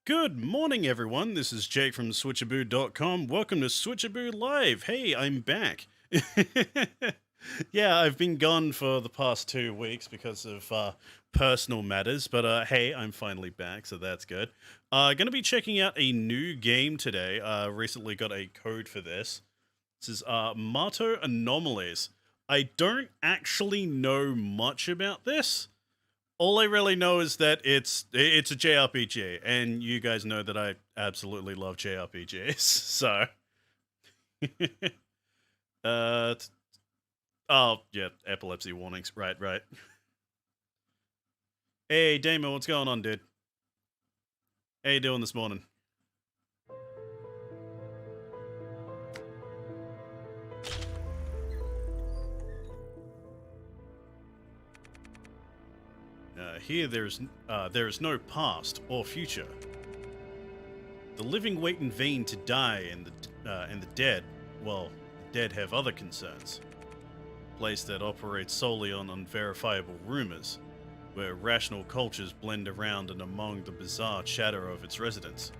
Good morning, everyone. This is Jake from Switchaboo.com. Welcome to Switchaboo Live. Hey, I'm back. Yeah, I've been gone for the past 2 weeks because of personal matters, but hey, I'm finally back, so that's good. Gonna be checking out a new game today. Recently got a code for this. This is Mato Anomalies. I don't actually know much about this. All I really know is that it's a JRPG, and you guys know that I absolutely love JRPGs. So, uh, oh yeah, epilepsy warnings. Right, right. Hey, Damon, what's going on, dude? How you doing this morning? Here, there is no past or future. The living wait in vain to die, and the dead, well, the dead have other concerns. Place that operates solely on unverifiable rumors, where rational cultures blend around and among the bizarre chatter of its residents.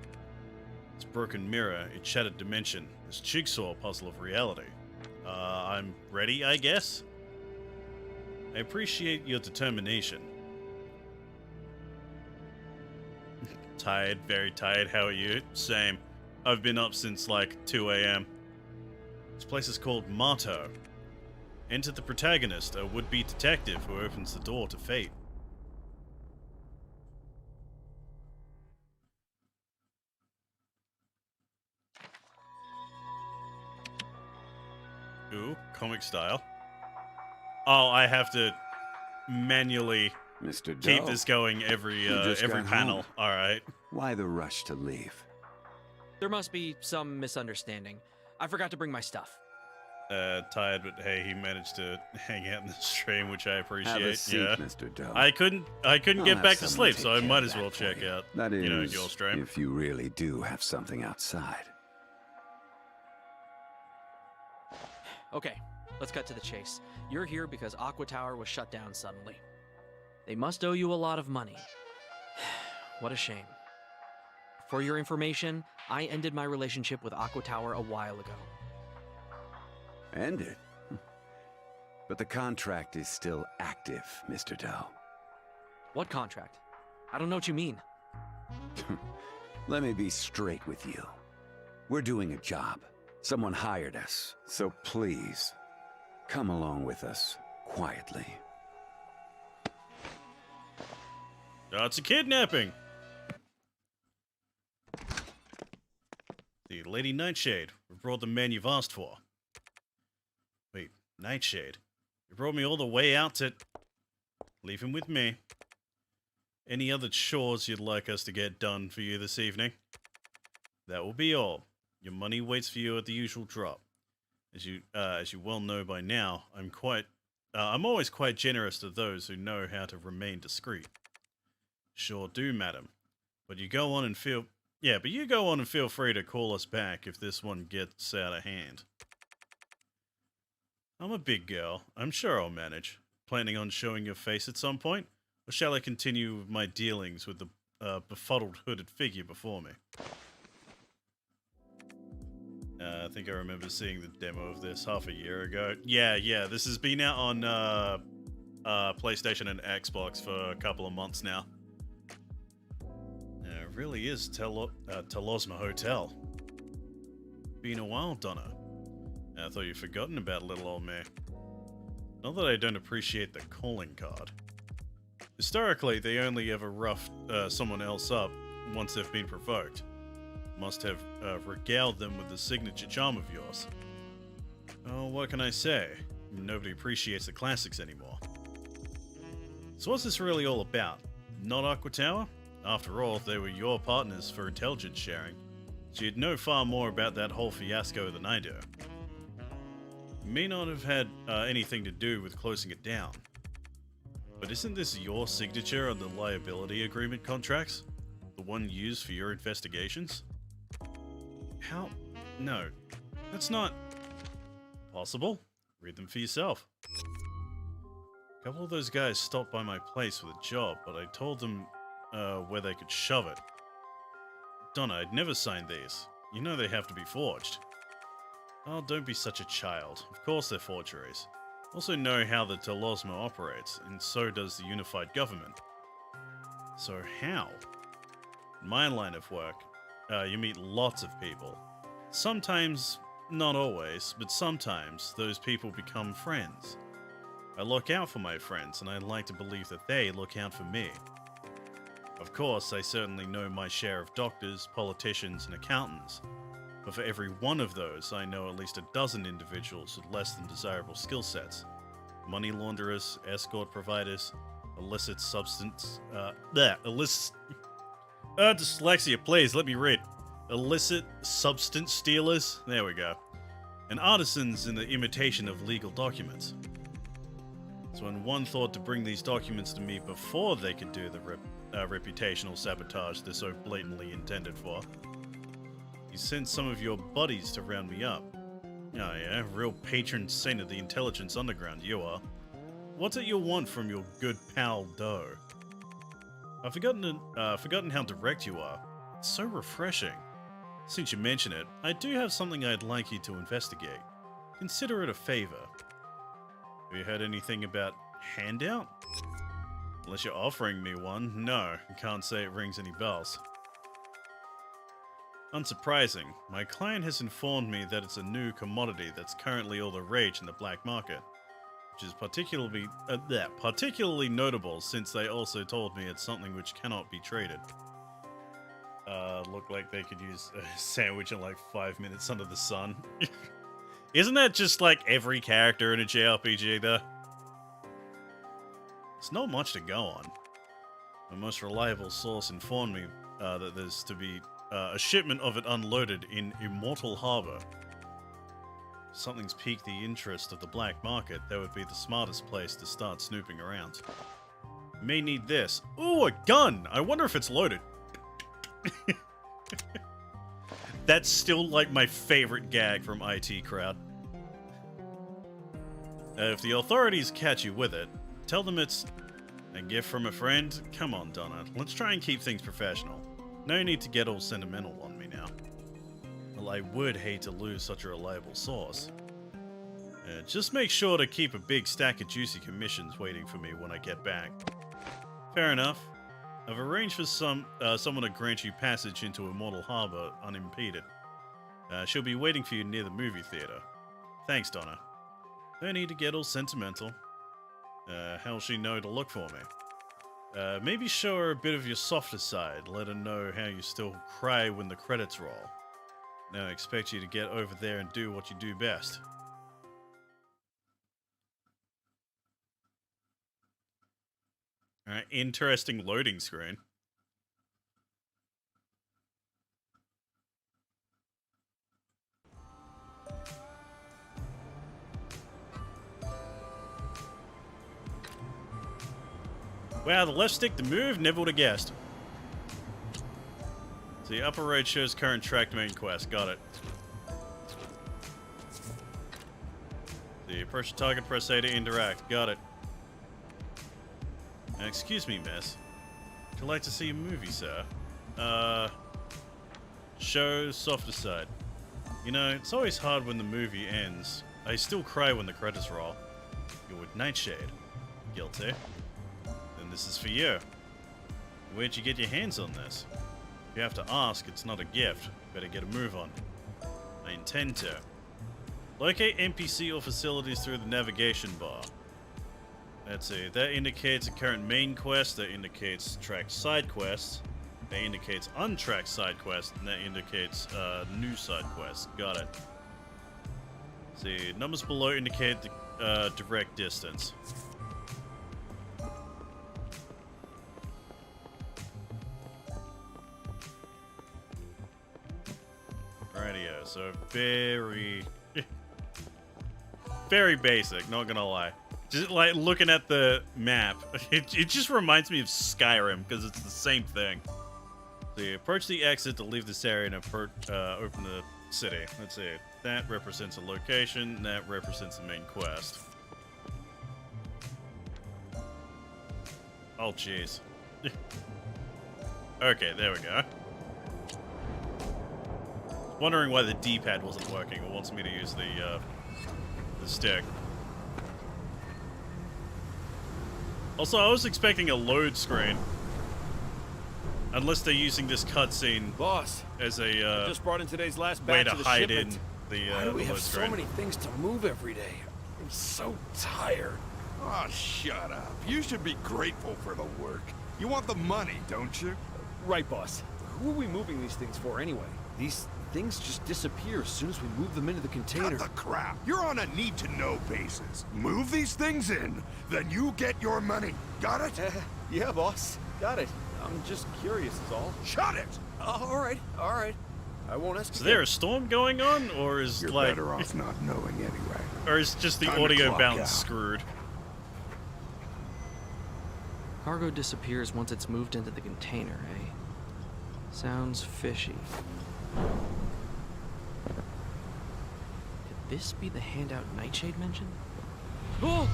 Its broken mirror, its shattered dimension, this jigsaw puzzle of reality. I'm ready, I guess? I appreciate your determination. Tired, very tired. How are you? Same. I've been up since like 2 a.m. This place is called Mato. Enter the protagonist, a would-be detective who opens the door to fate. Ooh, comic style. Oh, I have to manually Mr. keep Doe, this going every just got panel. home. All right. Why the rush to leave? There must be some misunderstanding. I forgot to bring my stuff. Tired, but hey, he managed to hang out in the stream, which I appreciate. Have a seat, Yeah. Mr. Doe. I couldn't I'll get have back to someone sleep, take so I care might of as that well for check you. out, That is, your stream. if you really do have something outside. Okay, let's cut to the chase. You're here because Aqua Tower was shut down suddenly. They must owe you a lot of money. What a shame. For your information, I ended my relationship with Aqua Tower a while ago. Ended? But the contract is still active, Mr. Doe. What contract? I don't know what you mean. Let me be straight with you. We're doing a job. Someone hired us. So please, come along with us, quietly. It's a kidnapping! The Lady Nightshade. We brought the man you've asked for. Wait, Nightshade? You brought me all the way out to... Leave him with me. Any other chores you'd like us to get done for you this evening? That will be all. Your money waits for you at the usual drop. As you well know by now, I'm always quite generous to those who know how to remain discreet. Sure do, madam. But you go on and feel free to call us back if this one gets out of hand. I'm a big girl. I'm sure I'll manage. Planning on showing your face at some point? Or shall I continue with my dealings with the befuddled hooded figure before me? I think I remember seeing the demo of this half a year ago. Yeah, this has been out on PlayStation and Xbox for a couple of months now. It really is Telosma Hotel. Been a while, Donna. I thought you'd forgotten about little old me. Not that I don't appreciate the calling card. Historically, they only ever rough someone else up once they've been provoked. Must have regaled them with the signature charm of yours. Oh, what can I say? Nobody appreciates the classics anymore. So what's this really all about? Not Aqua Tower? After all, they were your partners for intelligence sharing, so you'd know far more about that whole fiasco than I do. You may not have had anything to do with closing it down. But isn't this your signature on the liability agreement contracts? The one used for your investigations? How? No. That's not... possible? Read them for yourself. A couple of those guys stopped by my place with a job, but I told them where they could shove it. Donna, I'd never signed these. You know they have to be forged. Oh, don't be such a child. Of course they're forgeries. Also know how the Telosmo operates, and so does the unified government. So how? In my line of work, you meet lots of people. Sometimes, not always, but sometimes those people become friends. I look out for my friends, and I like to believe that they look out for me. Of course, I certainly know my share of doctors, politicians, and accountants. But for every one of those, I know at least a dozen individuals with less than desirable skill sets. Money launderers, escort providers, illicit substance... dyslexia, please, let me read. Illicit substance stealers, there we go. And artisans in the imitation of legal documents. So when one thought to bring these documents to me before they could do the reputational sabotage they're so blatantly intended for, you sent some of your buddies to round me up. Oh yeah, real patron saint of the intelligence underground you are. What's it you want from your good pal Doe? I've forgotten how direct you are. It's so refreshing. Since you mention it, I do have something I'd like you to investigate. Consider it a favor. Have you heard anything about HANDOUT? Unless you're offering me one, no, I can't say it rings any bells. Unsurprising, my client has informed me that it's a new commodity that's currently all the rage in the black market, which is particularly notable since they also told me it's something which cannot be traded. Look like they could use a sandwich in like 5 minutes under the sun. Isn't that just like every character in a JRPG though? It's not much to go on. My most reliable source informed me that there's to be a shipment of it unloaded in Immortal Harbor. If something's piqued the interest of the black market, that would be the smartest place to start snooping around. May need this. Ooh, a gun! I wonder if it's loaded. That's still like my favorite gag from IT Crowd. If the authorities catch you with it, tell them it's a gift from a friend. Come on, Donna. Let's try and keep things professional. No need to get all sentimental on me now. Well, I would hate to lose such a reliable source. Just make sure to keep a big stack of juicy commissions waiting for me when I get back. Fair enough. I've arranged for someone to grant you passage into Immortal Harbor unimpeded. She'll be waiting for you near the movie theater. Thanks, Donna. No need to get all sentimental. How'll she know to look for me? Maybe show her a bit of your softer side. Let her know how you still cry when the credits roll. Now I expect you to get over there and do what you do best. Alright, interesting loading screen. Wow, the left stick to move? Never would have guessed. So the upper right shows current tracked main quest. Got it. The approach the target, press A to interact. Got it. Excuse me, miss. Would you like to see a movie, sir? Show softer side. You know, it's always hard when the movie ends. I still cry when the credits roll. You're with Nightshade. Guilty. Then this is for you. Where'd you get your hands on this? If you have to ask, it's not a gift. Better get a move on. I intend to. Locate NPC or facilities through the navigation bar. Let's see, that indicates a current main quest, that indicates tracked side quests, that indicates untracked side quests, and that indicates new side quests. Got it. Let's see, numbers below indicate the direct distance. Rightio, so very basic, not gonna lie. Just like looking at the map, it just reminds me of Skyrim because it's the same thing. So you approach the exit to leave this area and open the city. Let's see. That represents a location. That represents the main quest. Oh, jeez. Okay, there we go. Wondering why the D-pad wasn't working. It wants me to use the stick. Also, I was expecting a load screen. Unless they're using this cutscene Boss, as I a just brought in today's last way batch to of the hide shipment. in the Why do we load have so screen. many things to move every day? I'm so tired. Oh, shut up. You should be grateful for the work. You want the money, don't you? Right, boss. Who are we moving these things for anyway? These things just disappear as soon as we move them into the container. Cut the crap. You're on a need-to-know basis. Move these things in, then you get your money. Got it? Yeah, boss. Got it. I'm just curious is all. Shut it! All right. I won't ask Is again. there a storm going on, or is You're like, better off not knowing anyway. or is just the Time to audio clock balance out. screwed? Cargo disappears once it's moved into the container, eh? Sounds fishy. Could this be the handout Nightshade mentioned? Oh!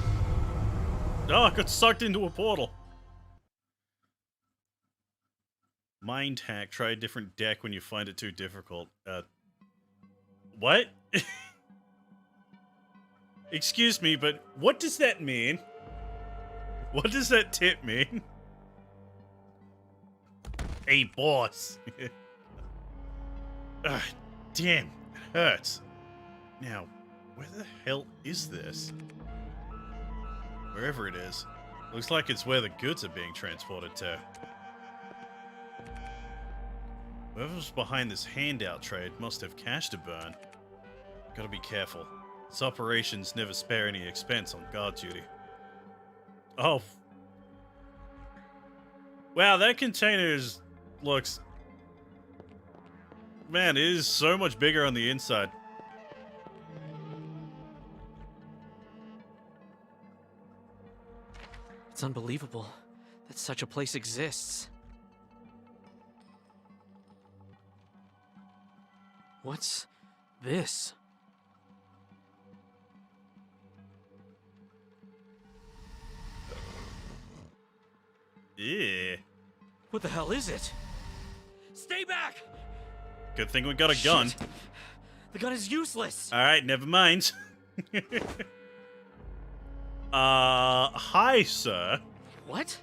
Oh, I got sucked into a portal. Mind hack. Try a different deck when you find it too difficult. What? Excuse me, but what does that mean? What does that tip mean? Hey, boss. Ugh, damn, it hurts. Now, where the hell is this? Wherever it is. Looks like it's where the goods are being transported to. Whoever's behind this handout trade must have cash to burn. Gotta be careful. Its operations never spare any expense on guard duty. Oh. Wow, that container looks... Man, it is so much bigger on the inside. It's unbelievable that such a place exists. What's this? Yeah. What the hell is it? Stay back! Good thing we got a gun. Shit. The gun is useless. Alright, never mind. Hi, sir. What?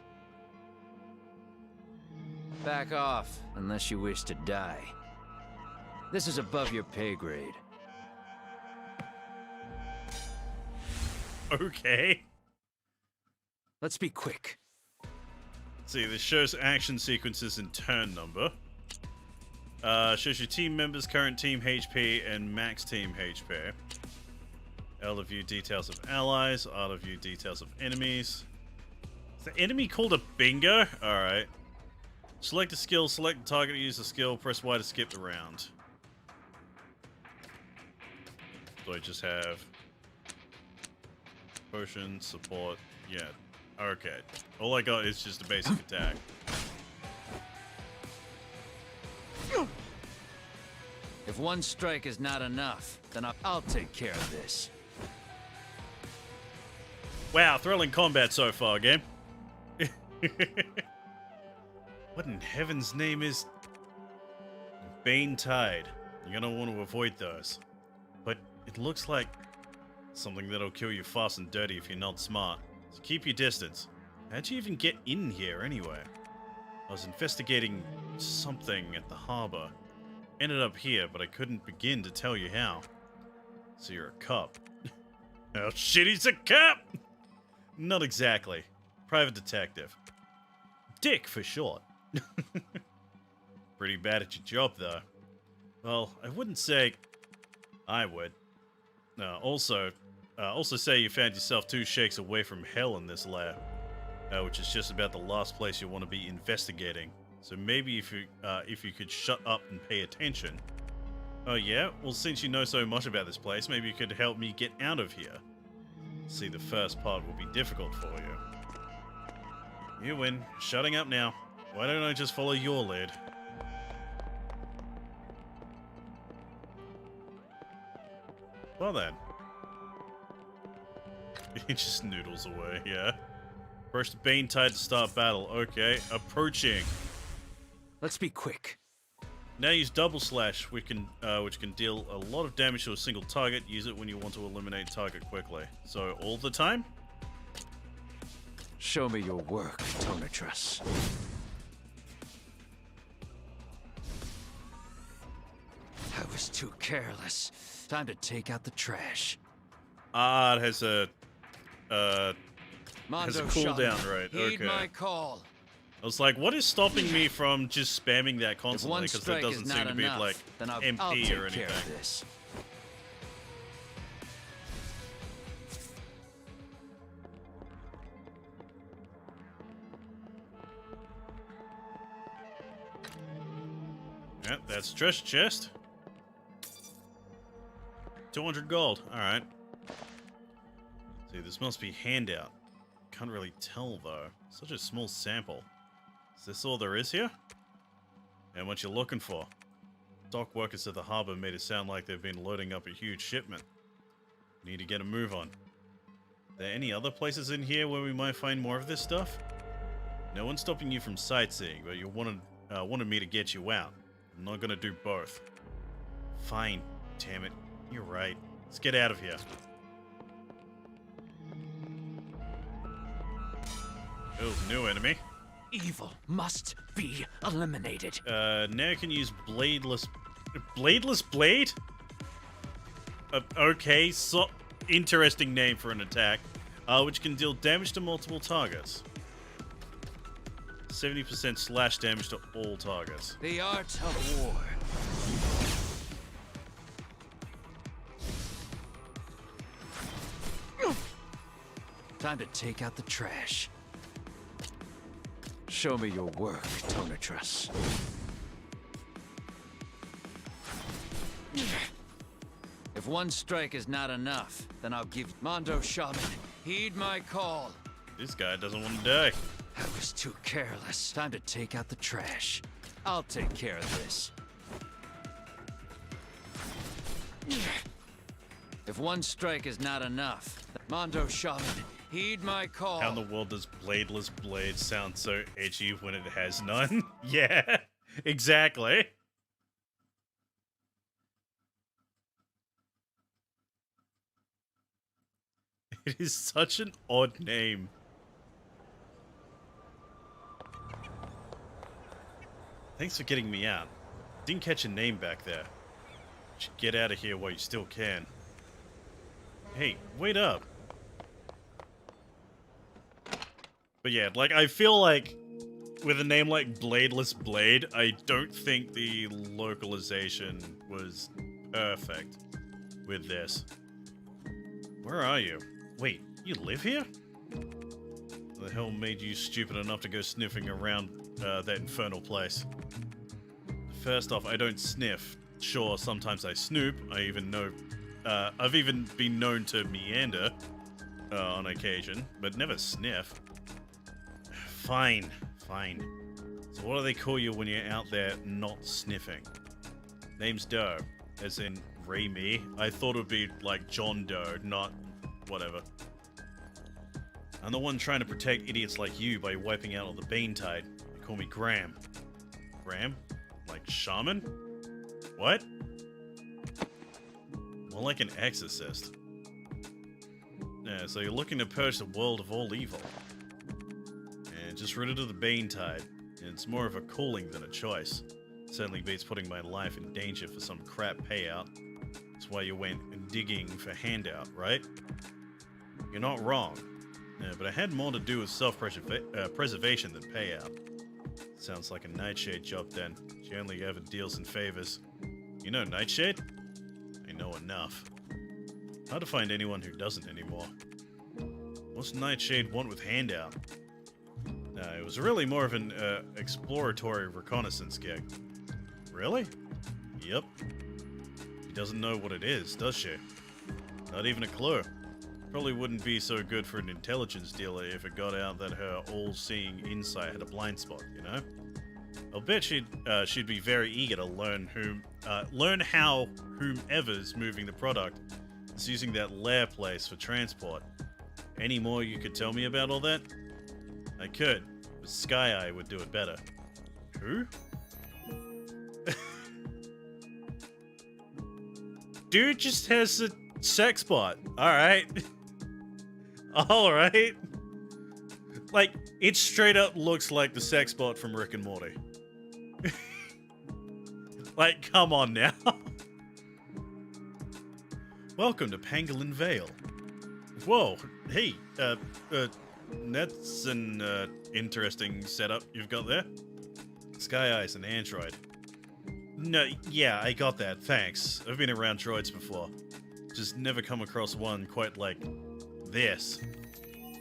Back off, unless you wish to die. This is above your pay grade. Okay. Let's be quick. See, this shows action sequences in turn number. Shows your team members, current team HP, and max team HP. L to view details of allies, R to view details of enemies. Is the enemy called a bingo? Alright. Select a skill, select the target to use the skill, press Y to skip the round. So I just have potion, support, yeah. Okay. All I got is just a basic attack. If one strike is not enough, then I'll take care of this. Wow, thrilling combat so far, game. What in heaven's name is Bane Tide? You're gonna want to avoid those. But it looks like something that'll kill you fast and dirty if you're not smart. So keep your distance. How'd you even get in here anyway? I was investigating something at the harbor. Ended up here, but I couldn't begin to tell you how. So you're a cop. Oh shit, he's a cop! Not exactly. Private detective. Dick for short. Pretty bad at your job, though. Well, I wouldn't say I would. Also say you found yourself 2 shakes away from hell in this lair, which is just about the last place you want to be investigating. So maybe if you could shut up and pay attention. Oh yeah? Well, since you know so much about this place, maybe you could help me get out of here. See, the first part will be difficult for you. You win. Shutting up now. Why don't I just follow your lead? Well then. He just noodles away, yeah. Press the Bane Tide to start battle. Okay, approaching. Let's be quick. Now use double slash, which can deal a lot of damage to a single target. Use it when you want to eliminate target quickly. So all the time? Show me your work, Tonatrus. I was too careless. Time to take out the trash. Ah, it has a Mondo cooldown, Shaman, right? Heed Okay. my call. I was like, what is stopping me from just spamming that If constantly? one Because there strike is doesn't not seem to be enough, like then I'll MP take or care of anything. this. Yeah, that's treasure chest. 200 gold. Alright. See, this must be handout. Can't really tell, though. Such a small sample. Is this all there is here? And what you're looking for? Dock workers at the harbor made it sound like they've been loading up a huge shipment. Need to get a move on. Are there any other places in here where we might find more of this stuff? No one's stopping you from sightseeing, but you wanted me to get you out. I'm not gonna do both. Fine. Damn it. You're right. Let's get out of here. Oh, new enemy. Evil must be eliminated. Now you can use bladeless... Bladeless blade? Okay, so... Interesting name for an attack. Which can deal damage to multiple targets. 70% slash damage to all targets. The art of war. Time to take out the trash. Show me your work, Tonatrus. If one strike is not enough, then I'll give Mondo Shaman. Heed my call. This guy doesn't want to die. I was too careless. Time to take out the trash. I'll take care of this. If one strike is not enough, Mondo Shaman, heed my call. How in the world does bladeless blade sound so edgy when it has none? Yeah, exactly. It is such an odd name. Thanks for getting me out. Didn't catch a name back there. Should get out of here while you still can. Hey, wait up. But yeah, like, I feel like with a name like Bladeless Blade, I don't think the localization was perfect with this. Where are you? Wait, you live here? What the hell made you stupid enough to go sniffing around that infernal place? First off, I don't sniff. Sure, sometimes I snoop. I've even been known to meander on occasion, but never sniff. Fine, fine. So what do they call you when you're out there not sniffing? Name's Doe, as in Ray Me. I thought it would be like John Doe, not whatever. I'm the one trying to protect idiots like you by wiping out all the Bane Tide. They call me Graham. Graham? Like shaman? What? More like an exorcist. Yeah, so you're looking to purge the world of all evil. And just rid it of the Bane Tide. It's more of a calling than a choice. Certainly beats putting my life in danger for some crap payout. That's why you went digging for handout, right? You're not wrong. Yeah, but it had more to do with self-preservation than payout. Sounds like a Nightshade job then. She only ever deals in favors. You know Nightshade? I know enough. Hard to find anyone who doesn't anymore. What's Nightshade want with handout? It was really more of an exploratory reconnaissance gig. Really? Yep. She doesn't know what it is, does she? Not even a clue. Probably wouldn't be so good for an intelligence dealer if it got out that her all-seeing insight had a blind spot, you know? I'll bet she'd be very eager to learn how whomever's moving the product is using that lair place for transport. Any more you could tell me about all that? I could, but Sky Eye would do it better. Who? Dude just has a sex bot. Alright. Alright. Like, it straight up looks like the sex bot from Rick and Morty. Like, come on now. Welcome to Pangolin Vale. Whoa, hey, that's an interesting setup you've got there. Sky Eye's an android. No, yeah, I got that, thanks. I've been around droids before. Just never come across one quite like this.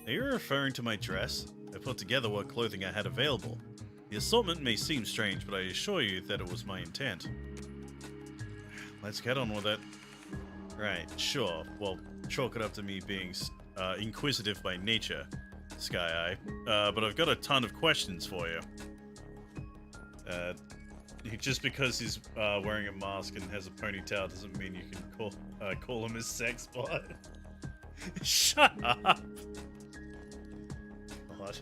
Are you referring to my dress? I put together what clothing I had available. The assortment may seem strange, but I assure you that it was my intent. Let's get on with it. Right, sure. Well, chalk it up to me being inquisitive by nature, Sky Eye. But I've got a ton of questions for you. Just because he's wearing a mask and has a ponytail doesn't mean you can call him a sex bot. Shut up! God.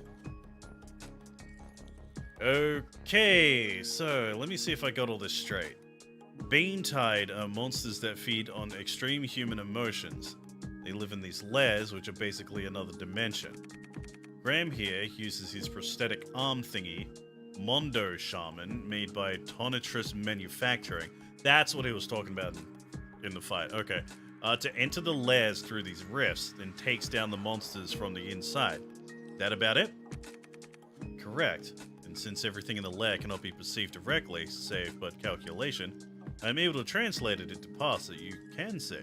Okay, so let me see if I got all this straight. Bane-Tide are monsters that feed on extreme human emotions. They live in these lairs, which are basically another dimension. Graham here uses his prosthetic arm thingy, Mondo Shaman, made by Tonatrus Manufacturing. That's what he was talking about in the fight. Okay. To enter the lairs through these rifts, then takes down the monsters from the inside. That about it? Correct. And since everything in the lair cannot be perceived directly, save but calculation, I'm able to translate it into paths that you can see.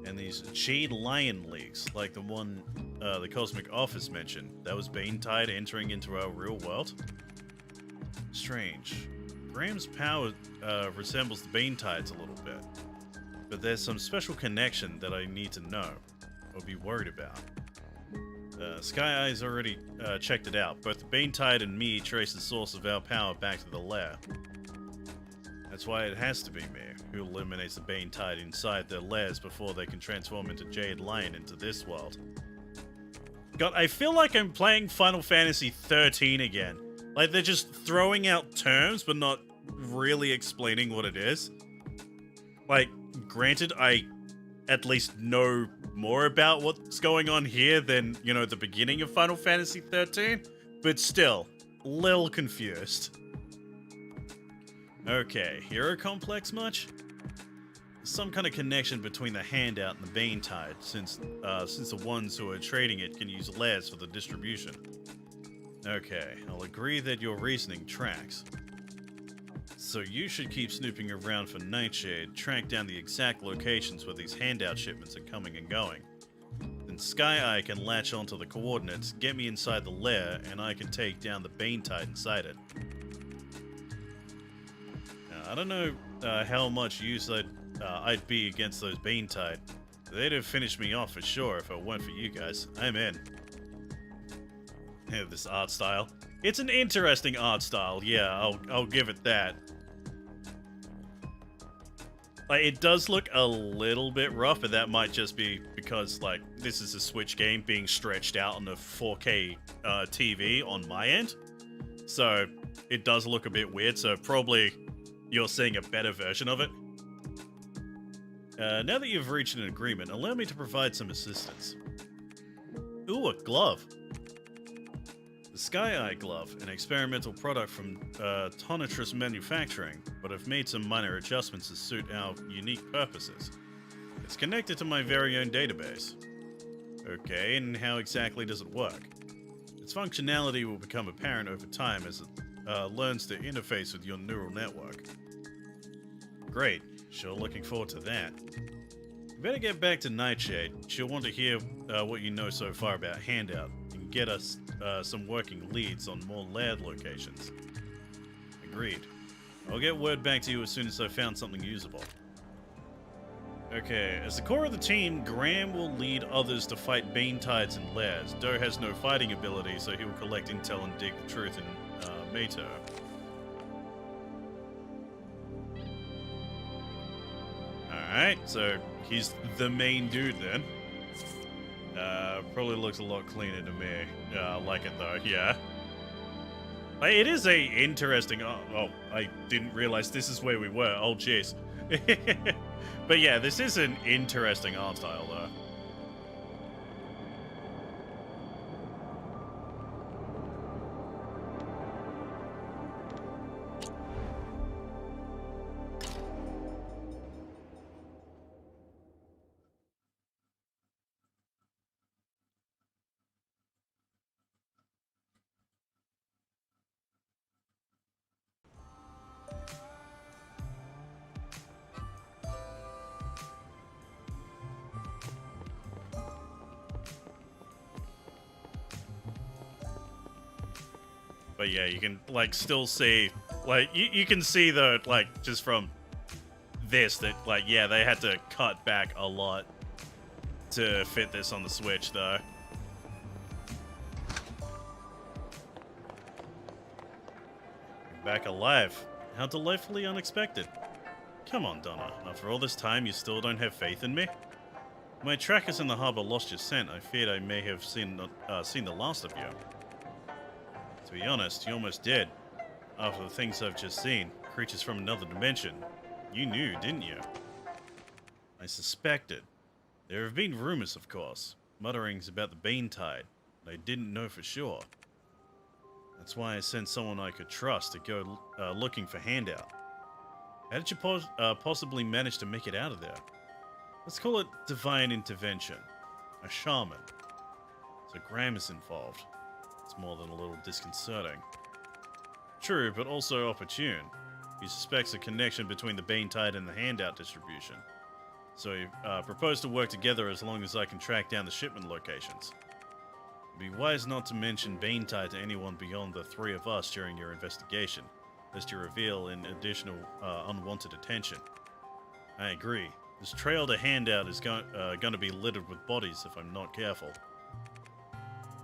And these Jade Lion leaks, like the one the Cosmic Office mentioned, that was Bane-Tide entering into our real world? Strange. Graham's power resembles the Bane-Tide's a little bit, but there's some special connection that I need to know, or be worried about. Sky Eye's already checked it out. Both the Bane-Tide and me trace the source of our power back to the lair. That's why it has to be me, who eliminates the Bane-Tide inside their lairs before they can transform into Jade Lion into this world. God, I feel like I'm playing Final Fantasy 13 again. Like, they're just throwing out terms, but not really explaining what it is. Like, granted, I at least know more about what's going on here than, you know, the beginning of Final Fantasy 13, but still, a little confused. Okay, hero complex much? Some kind of connection between the handout and the Bane-Tide, since the ones who are trading it can use lairs for the distribution. Okay, I'll agree that your reasoning tracks. So you should keep snooping around for Nightshade, track down the exact locations where these handout shipments are coming and going. Then Sky Eye can latch onto the coordinates, get me inside the lair, and I can take down the Bane-Tide inside it. Now, I don't know how much use I'd be against those Bane-Tide. They'd have finished me off for sure if it weren't for you guys. I'm in. Yeah, this art style. It's an interesting art style, yeah, I'll give it that. Like, it does look a little bit rough, but that might just be because, like, this is a Switch game being stretched out on a 4K TV on my end. So, it does look a bit weird, so probably you're seeing a better version of it. Now that you've reached an agreement, allow me to provide some assistance. Ooh, a glove. The Sky Eye glove, an experimental product from Tonatrus Manufacturing, but I've made some minor adjustments to suit our unique purposes. It's connected to my very own database. Okay, and how exactly does it work? Its functionality will become apparent over time as it learns to interface with your neural network. Great, sure looking forward to that. You better get back to Nightshade. She'll want to hear what you know so far about Handout, and get us some working leads on more lair locations. Agreed. I'll get word back to you as soon as I've found something usable. Okay, as the core of the team, Graham will lead others to fight Bane-Tides and lairs. Doe has no fighting ability, so he will collect intel and dig the truth in Mato. Alright, so he's the main dude then. Probably looks a lot cleaner to me. I like it though, yeah. Like, it is a interesting... Oh, I didn't realize this is where we were. Oh, jeez. But yeah, this is an interesting art style though. But yeah, you can, like, still see, like, you can see, though, like, just from this, that, like, yeah, they had to cut back a lot to fit this on the Switch, though. Back alive. How delightfully unexpected. Come on, Donna. After all this time, you still don't have faith in me? My trackers in the harbor lost your scent. I feared I may have seen the last of you. To be honest, you almost did. After the things I've just seen, creatures from another dimension. You knew, didn't you? I suspected. There have been rumors, of course. Mutterings about the Bane Tide, but I didn't know for sure. That's why I sent someone I could trust to go looking for Handout. How did you possibly manage to make it out of there? Let's call it divine intervention. A shaman. So Graham is involved. It's more than a little disconcerting. True, but also opportune. He suspects a connection between the Bane Tide and the Handout distribution. So he proposed to work together as long as I can track down the shipment locations. It'd be wise not to mention Bane Tide to anyone beyond the three of us during your investigation, lest you reveal an additional unwanted attention. I agree. This trail to Handout is going to be littered with bodies if I'm not careful.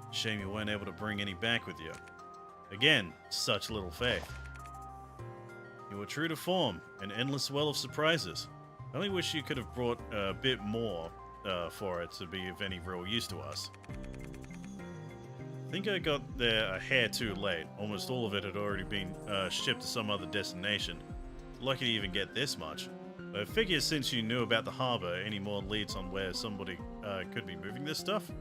Shame you weren't able to bring any back with you. Again, such little faith. You were true to form, an endless well of surprises. I only wish you could have brought a bit more for it to be of any real use to us. I think I got there a hair too late. Almost all of it had already been shipped to some other destination. Lucky to even get this much. I figure since you knew about the harbor, any more leads on where somebody could be moving this stuff?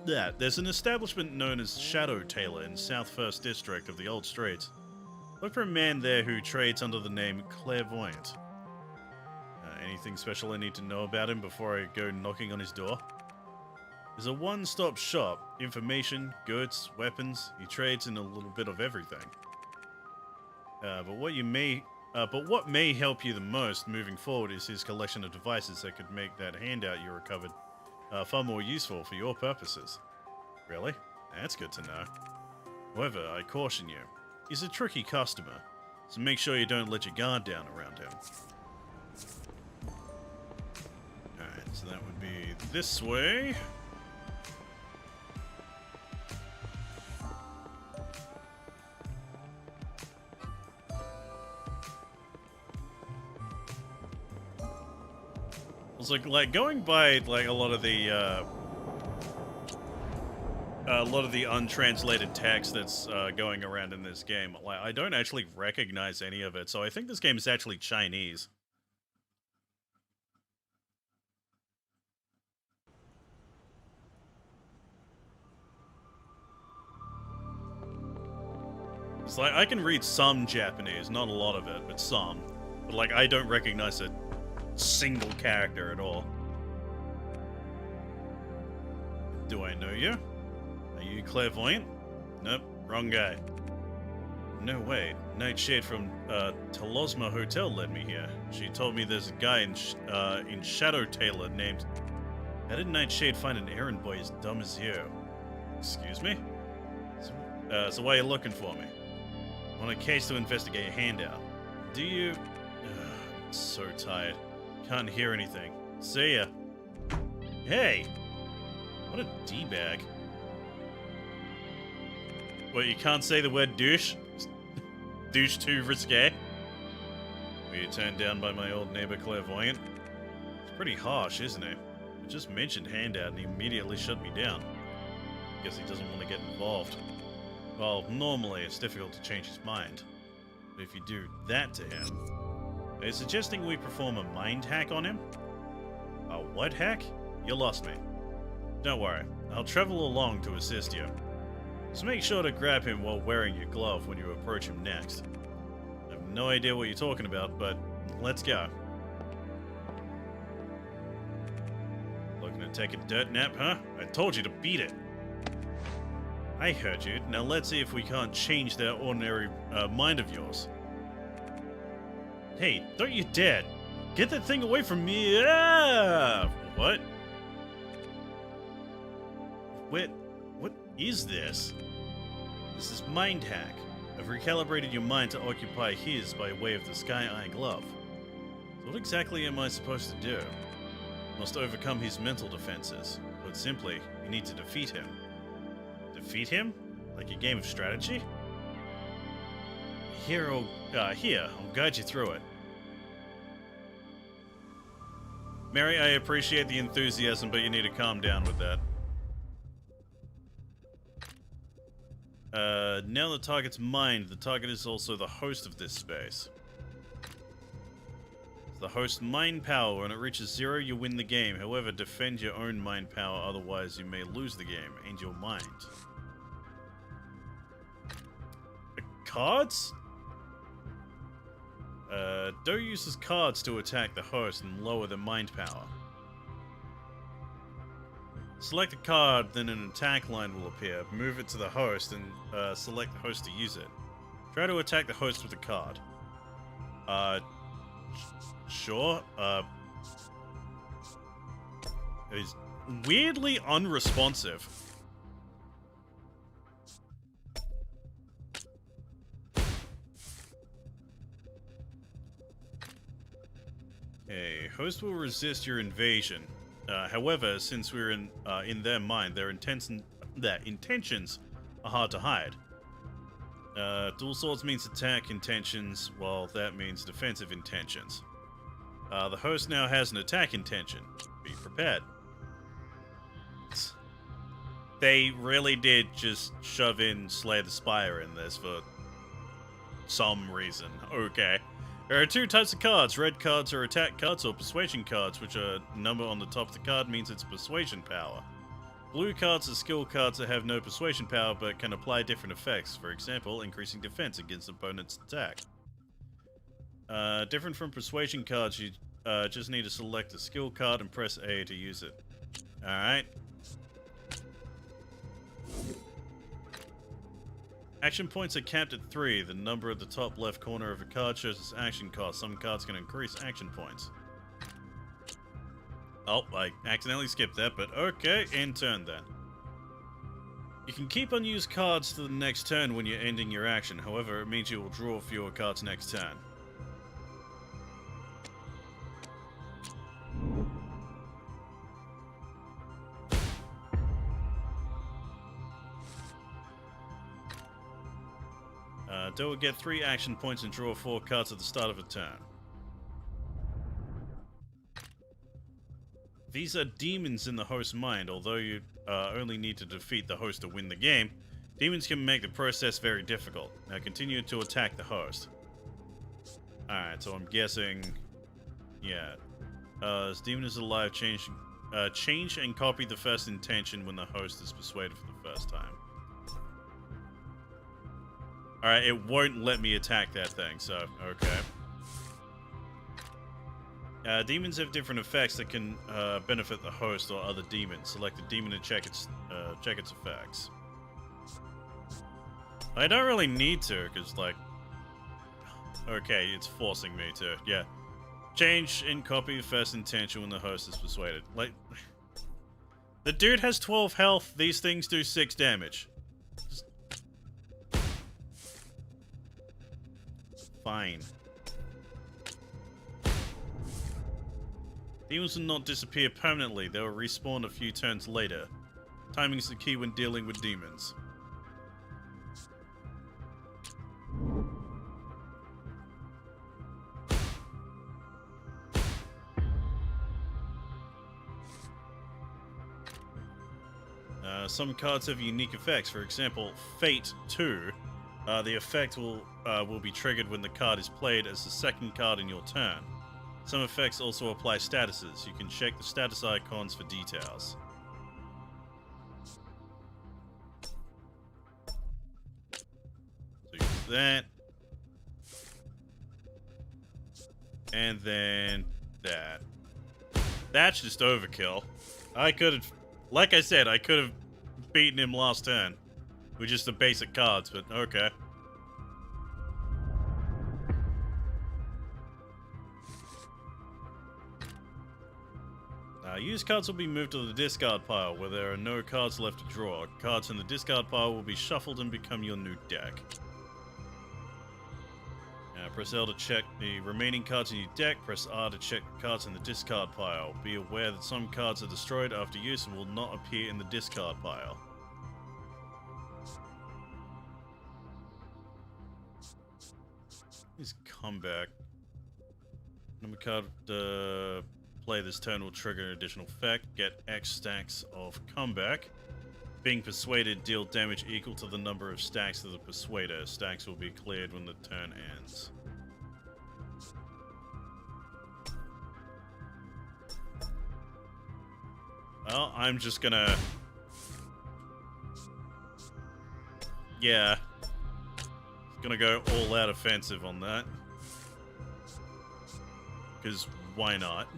There's an establishment known as Shadow Tailor in South 1st District of the Old Streets. Look for a man there who trades under the name Clairvoyant. Anything special I need to know about him before I go knocking on his door? There's a one-stop shop. Information, goods, weapons. He trades in a little bit of everything. But what may help you the most moving forward is his collection of devices that could make that handout you recovered far more useful for your purposes. Really? That's good to know. However, I caution you, he's a tricky customer, so make sure you don't let your guard down around him. Alright, so that would be this way. It's like going by like a lot of the untranslated text that's going around in this game. Like, I don't actually recognize any of it, so I think this game is actually Chinese. It's like I can read some Japanese, not a lot of it, but some. But like I don't recognize a single character at all. Do I know you? Are you clairvoyant? Nope, wrong guy. No, wait. Nightshade from Telosma Hotel led me here. She told me there's a guy in Shadow Tailor named... How did Nightshade find an errand boy as dumb as you? Excuse me? So why are you looking for me? On a case to investigate a handout. Do you... I'm so tired. Can't hear anything. See ya. Hey! What a D-bag. What, you can't say the word douche? Douche too risque? Were you turned down by my old neighbor Clairvoyant? It's pretty harsh, isn't it? I just mentioned Handout and he immediately shut me down. Guess he doesn't want to get involved. Well, normally it's difficult to change his mind. But if you do that to him... Are you suggesting we perform a mind hack on him? A what hack? You lost me. Don't worry, I'll travel along to assist you. Just make sure to grab him while wearing your glove when you approach him next. I have no idea what you're talking about, but let's go. Looking to take a dirt nap, huh? I told you to beat it. I heard you. Now let's see if we can't change that ordinary mind of yours. Hey, don't you dare! Get that thing away from me! Ah! What? What is this? This is Mind Hack. I've recalibrated your mind to occupy his by way of the Sky Eye Glove. So what exactly am I supposed to do? Must overcome his mental defenses. Put simply, you need to defeat him. Defeat him? Like a game of strategy? Here, I'll guide you through it. Mary, I appreciate the enthusiasm, but you need to calm down with that. Now the target's mind. The target is also the host of this space. It's the host mind power. When it reaches 0, you win the game. However, defend your own mind power, otherwise you may lose the game and your mind. Cards? Do uses cards to attack the host and lower the mind power. Select a card, then an attack line will appear. Move it to the host and select the host to use it. Try to attack the host with the card. Sure. It is weirdly unresponsive. A host will resist your invasion. However, since we're in their mind, their intentions are hard to hide. Dual swords means attack intentions, while that means defensive intentions. The host now has an attack intention. Be prepared. They really did just shove in Slay the Spire in this for some reason. Okay. There are 2 types of cards. Red cards are attack cards or persuasion cards, which are number on the top of the card means it's persuasion power. Blue cards are skill cards that have no persuasion power but can apply different effects. For example, increasing defense against opponent's attack. Different from persuasion cards, you just need to select a skill card and press A to use it. Alright. Action points are capped at 3. The number at the top left corner of a card shows its action cost. Some cards can increase action points. Oh, I accidentally skipped that, but okay, end turn then. You can keep unused cards to the next turn when you're ending your action. However, it means you will draw fewer cards next turn. Do will get 3 action points and draw 4 cards at the start of a turn. These are demons in the host's mind. Although you only need to defeat the host to win the game, demons can make the process very difficult. Now continue to attack the host. Alright, so I'm guessing... Yeah. This demon is alive, change and copy the first intention when the host is persuaded for the first time. Alright, it won't let me attack that thing, so, okay. Demons have different effects that can benefit the host or other demons. Select a demon and check its effects. I don't really need to, because, like... Okay, it's forcing me to, yeah. Change and copy the first intention when the host is persuaded. Like... The dude has 12 health, these things do 6 damage. Just... Fine. Demons will not disappear permanently, they will respawn a few turns later. Timing is the key when dealing with demons. Some cards have unique effects. For example, Fate 2. The effect will be triggered when the card is played as the second card in your turn. Some effects also apply statuses. You can check the status icons for details. So use that. And then that. That's just overkill. I could have, like I said, I could have beaten him last turn with just the basic cards, but okay. Used cards will be moved to the discard pile, where there are no cards left to draw. Cards in the discard pile will be shuffled and become your new deck. Press L to check the remaining cards in your deck. Press R to check cards in the discard pile. Be aware that some cards are destroyed after use and will not appear in the discard pile. His comeback. Number card play this turn will trigger an additional effect. Get X stacks of comeback. Being persuaded, deal damage equal to the number of stacks of the persuader. Stacks will be cleared when the turn ends. Well, I'm just gonna... Yeah. Gonna go all out offensive on that. Because why not?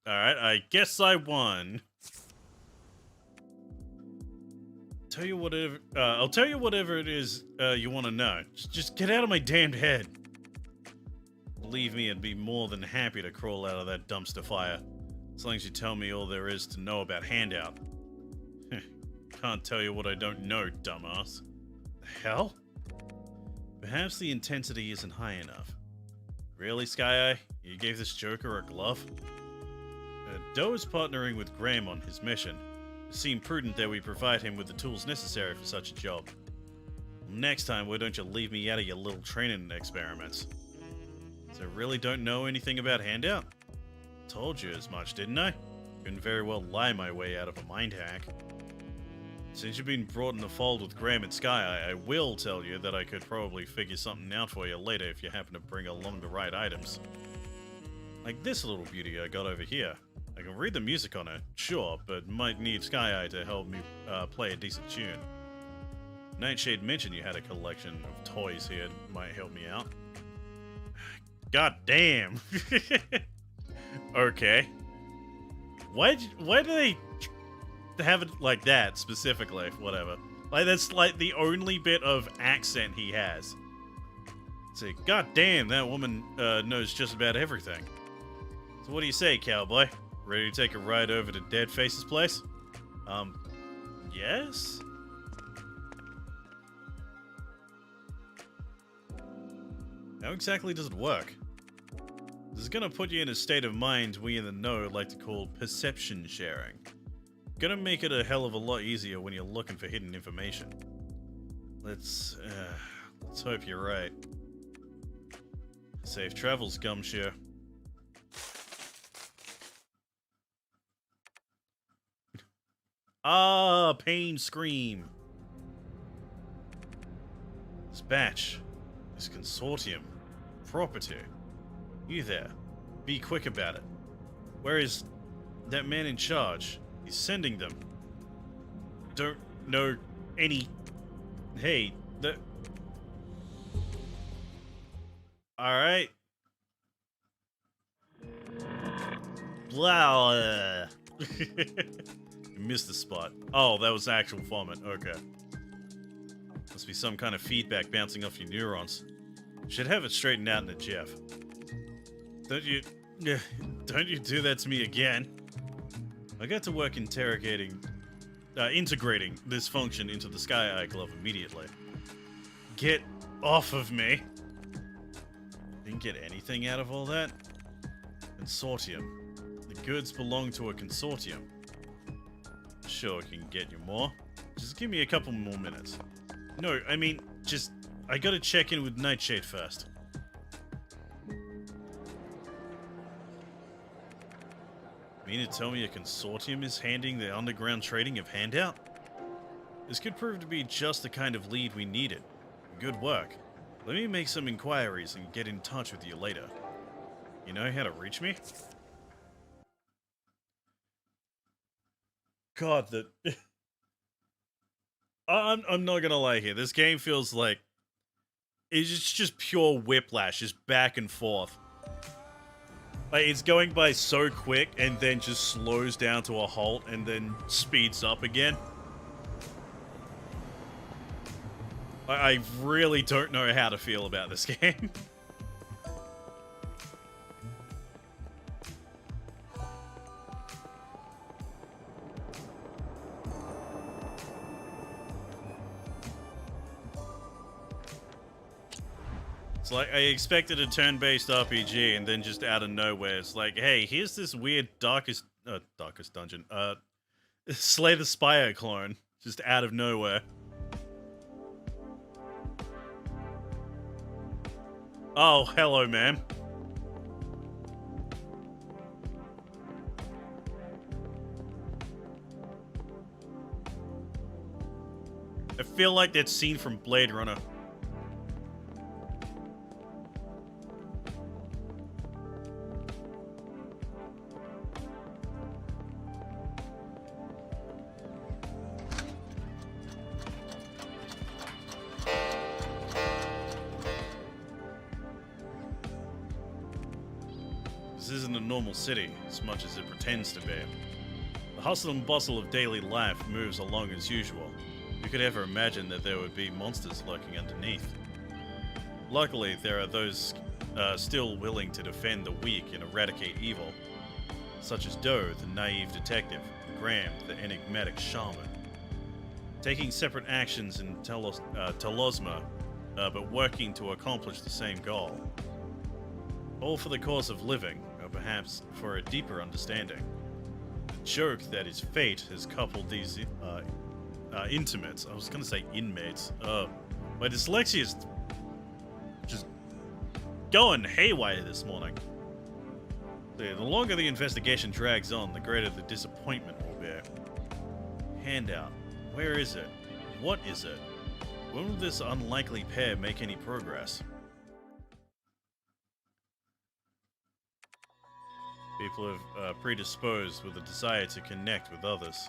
Alright, I guess I won. I'll tell you whatever it is you want to know. Just get out of my damned head. Believe me, I'd be more than happy to crawl out of that dumpster fire. As long as you tell me all there is to know about Handout. Can't tell you what I don't know, dumbass. The hell? Perhaps the intensity isn't high enough. Really, Sky Eye? You gave this Joker a glove? Doe is partnering with Graham on his mission. It seemed prudent that we provide him with the tools necessary for such a job. Next time, why don't you leave me out of your little training experiments? So really don't know anything about Handout? Told you as much, didn't I? Couldn't very well lie my way out of a mind hack. Since you've been brought in the fold with Graham and Sky, I will tell you that I could probably figure something out for you later if you happen to bring along the right items. Like this little beauty I got over here. I can read the music on it, sure, but might need Sky Eye to help me play a decent tune. Nightshade mentioned you had a collection of toys here. Might help me out. God damn. Okay. Why do they have it like that specifically? Whatever. Like that's like the only bit of accent he has. Say, God damn, that woman knows just about everything. So what do you say, cowboy? Ready to take a ride over to Deadface's place? Yes? How exactly does it work? This is gonna put you in a state of mind we in the know like to call perception sharing. Gonna make it a hell of a lot easier when you're looking for hidden information. Let's hope you're right. Safe travels, Gumshoe. Ah, pain scream. Dispatch. This consortium. Property. You there. Be quick about it. Where is that man in charge? He's sending them. Don't know any... Hey, the... Alright. Blah. You missed the spot. Oh, that was actual vomit. Okay. Must be some kind of feedback bouncing off your neurons. Should have it straightened out in a Jeff. Don't you do that to me again. I got to work integrating this function into the Sky Eye glove immediately. Get off of me. Didn't get anything out of all that? Consortium. The goods belong to a consortium. Sure, I can get you more. Just give me a couple more minutes. No, I mean, just... I gotta check in with Nightshade first. Mean to tell me a consortium is handing the underground trading of HANDOUT? This could prove to be just the kind of lead we needed. Good work. Let me make some inquiries and get in touch with you later. You know how to reach me? God, the... I'm not gonna lie here. This game feels like... It's just pure whiplash, just back and forth. Like, it's going by so quick and then just slows down to a halt and then speeds up again. I really don't know how to feel about this game. It's like, I expected a turn-based RPG, and then just out of nowhere, it's like, hey, here's this weird darkest dungeon. Slay the Spire clone. Just out of nowhere. Oh, hello, man. I feel like that scene from Blade Runner. This isn't a normal city, as much as it pretends to be. The hustle and bustle of daily life moves along as usual. Who could ever imagine that there would be monsters lurking underneath? Luckily, there are those still willing to defend the weak and eradicate evil, such as Doe, the naive detective, and Graham, the enigmatic shaman. Taking separate actions in Telosma, but working to accomplish the same goal. All for the cause of living, or perhaps for a deeper understanding. The joke that is fate has coupled these intimates. I was gonna say inmates. My dyslexia is just going haywire this morning. The longer the investigation drags on, the greater the disappointment will be. HANDOUT. Where is it? What is it? When will this unlikely pair make any progress? People are predisposed with a desire to connect with others,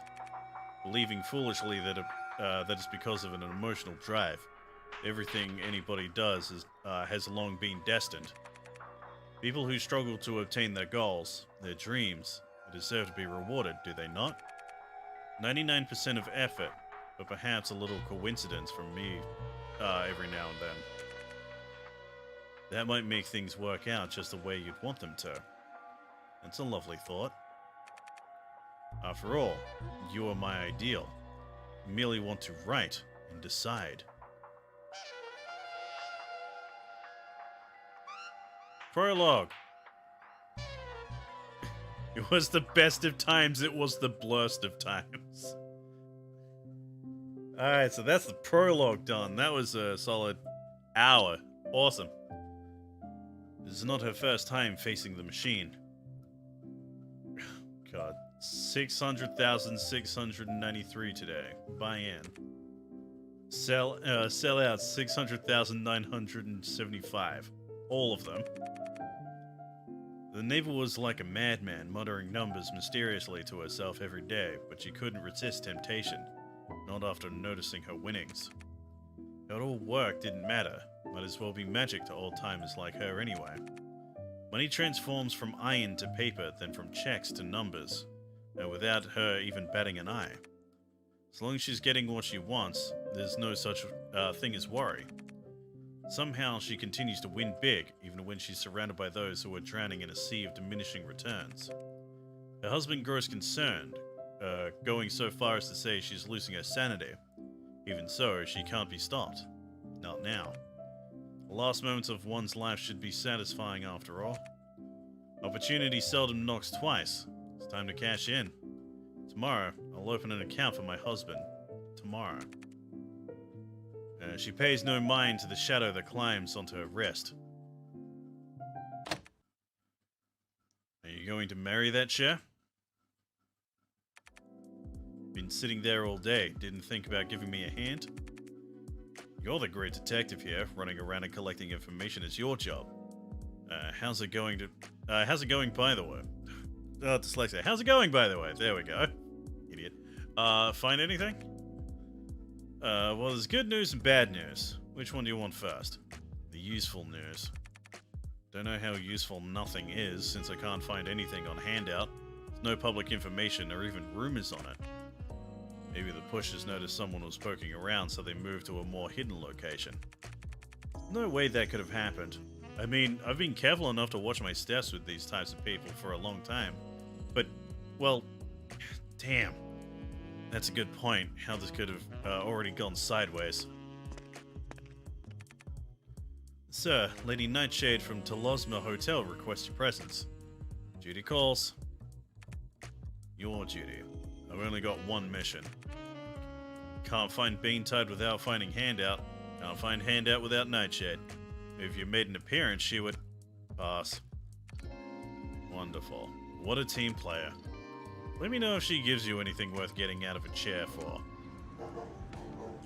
believing foolishly that that is because of an emotional drive. Everything anybody does has long been destined. People who struggle to obtain their goals, their dreams, they deserve to be rewarded, do they not? 99% of effort, but perhaps a little coincidence from me every now and then. That might make things work out just the way you'd want them to. That's a lovely thought. After all, you are my ideal. You merely want to write and decide. Prologue. It was the best of times, it was the blurst of times. Alright, so that's the prologue done. That was a solid hour. Awesome. This is not her first time facing the machine. God. 600,693 today. Buy in. Sell out 600,975. All of them. The neighbor was like a madman, muttering numbers mysteriously to herself every day, but she couldn't resist temptation, not after noticing her winnings. How it all worked didn't matter, might as well be magic to old-timers like her anyway. Money transforms from iron to paper, then from checks to numbers, and without her even batting an eye. As long as she's getting what she wants, there's no such thing as worry. Somehow she continues to win big, even when she's surrounded by those who are drowning in a sea of diminishing returns. Her husband grows concerned, going so far as to say she's losing her sanity. Even so, she can't be stopped. Not now. The last moments of one's life should be satisfying after all. Opportunity seldom knocks twice. It's time to cash in. Tomorrow, I'll open an account for my husband. Tomorrow. She pays no mind to the shadow that climbs onto her wrist. Are you going to marry that chair? Been sitting there all day, didn't think about giving me a hand? You're the great detective here, running around and collecting information is your job. How's it going by the way? Dyslexia. How's it going by the way? There we go. Idiot. Find anything? Well, there's good news and bad news. Which one do you want first? The useful news. Don't know how useful nothing is, since I can't find anything on Handout. There's no public information or even rumors on it. Maybe the pushers noticed someone was poking around, so they moved to a more hidden location. No way that could have happened. I mean, I've been careful enough to watch my steps with these types of people for a long time. But, well, damn. That's a good point, how this could have already gone sideways. Sir, Lady Nightshade from Telosma Hotel requests your presence. Duty calls. Your duty. I've only got one mission. Can't find Beantide without finding Handout. Can't find Handout without Nightshade. If you made an appearance, she would... pass. Wonderful. What a team player. Let me know if she gives you anything worth getting out of a chair for.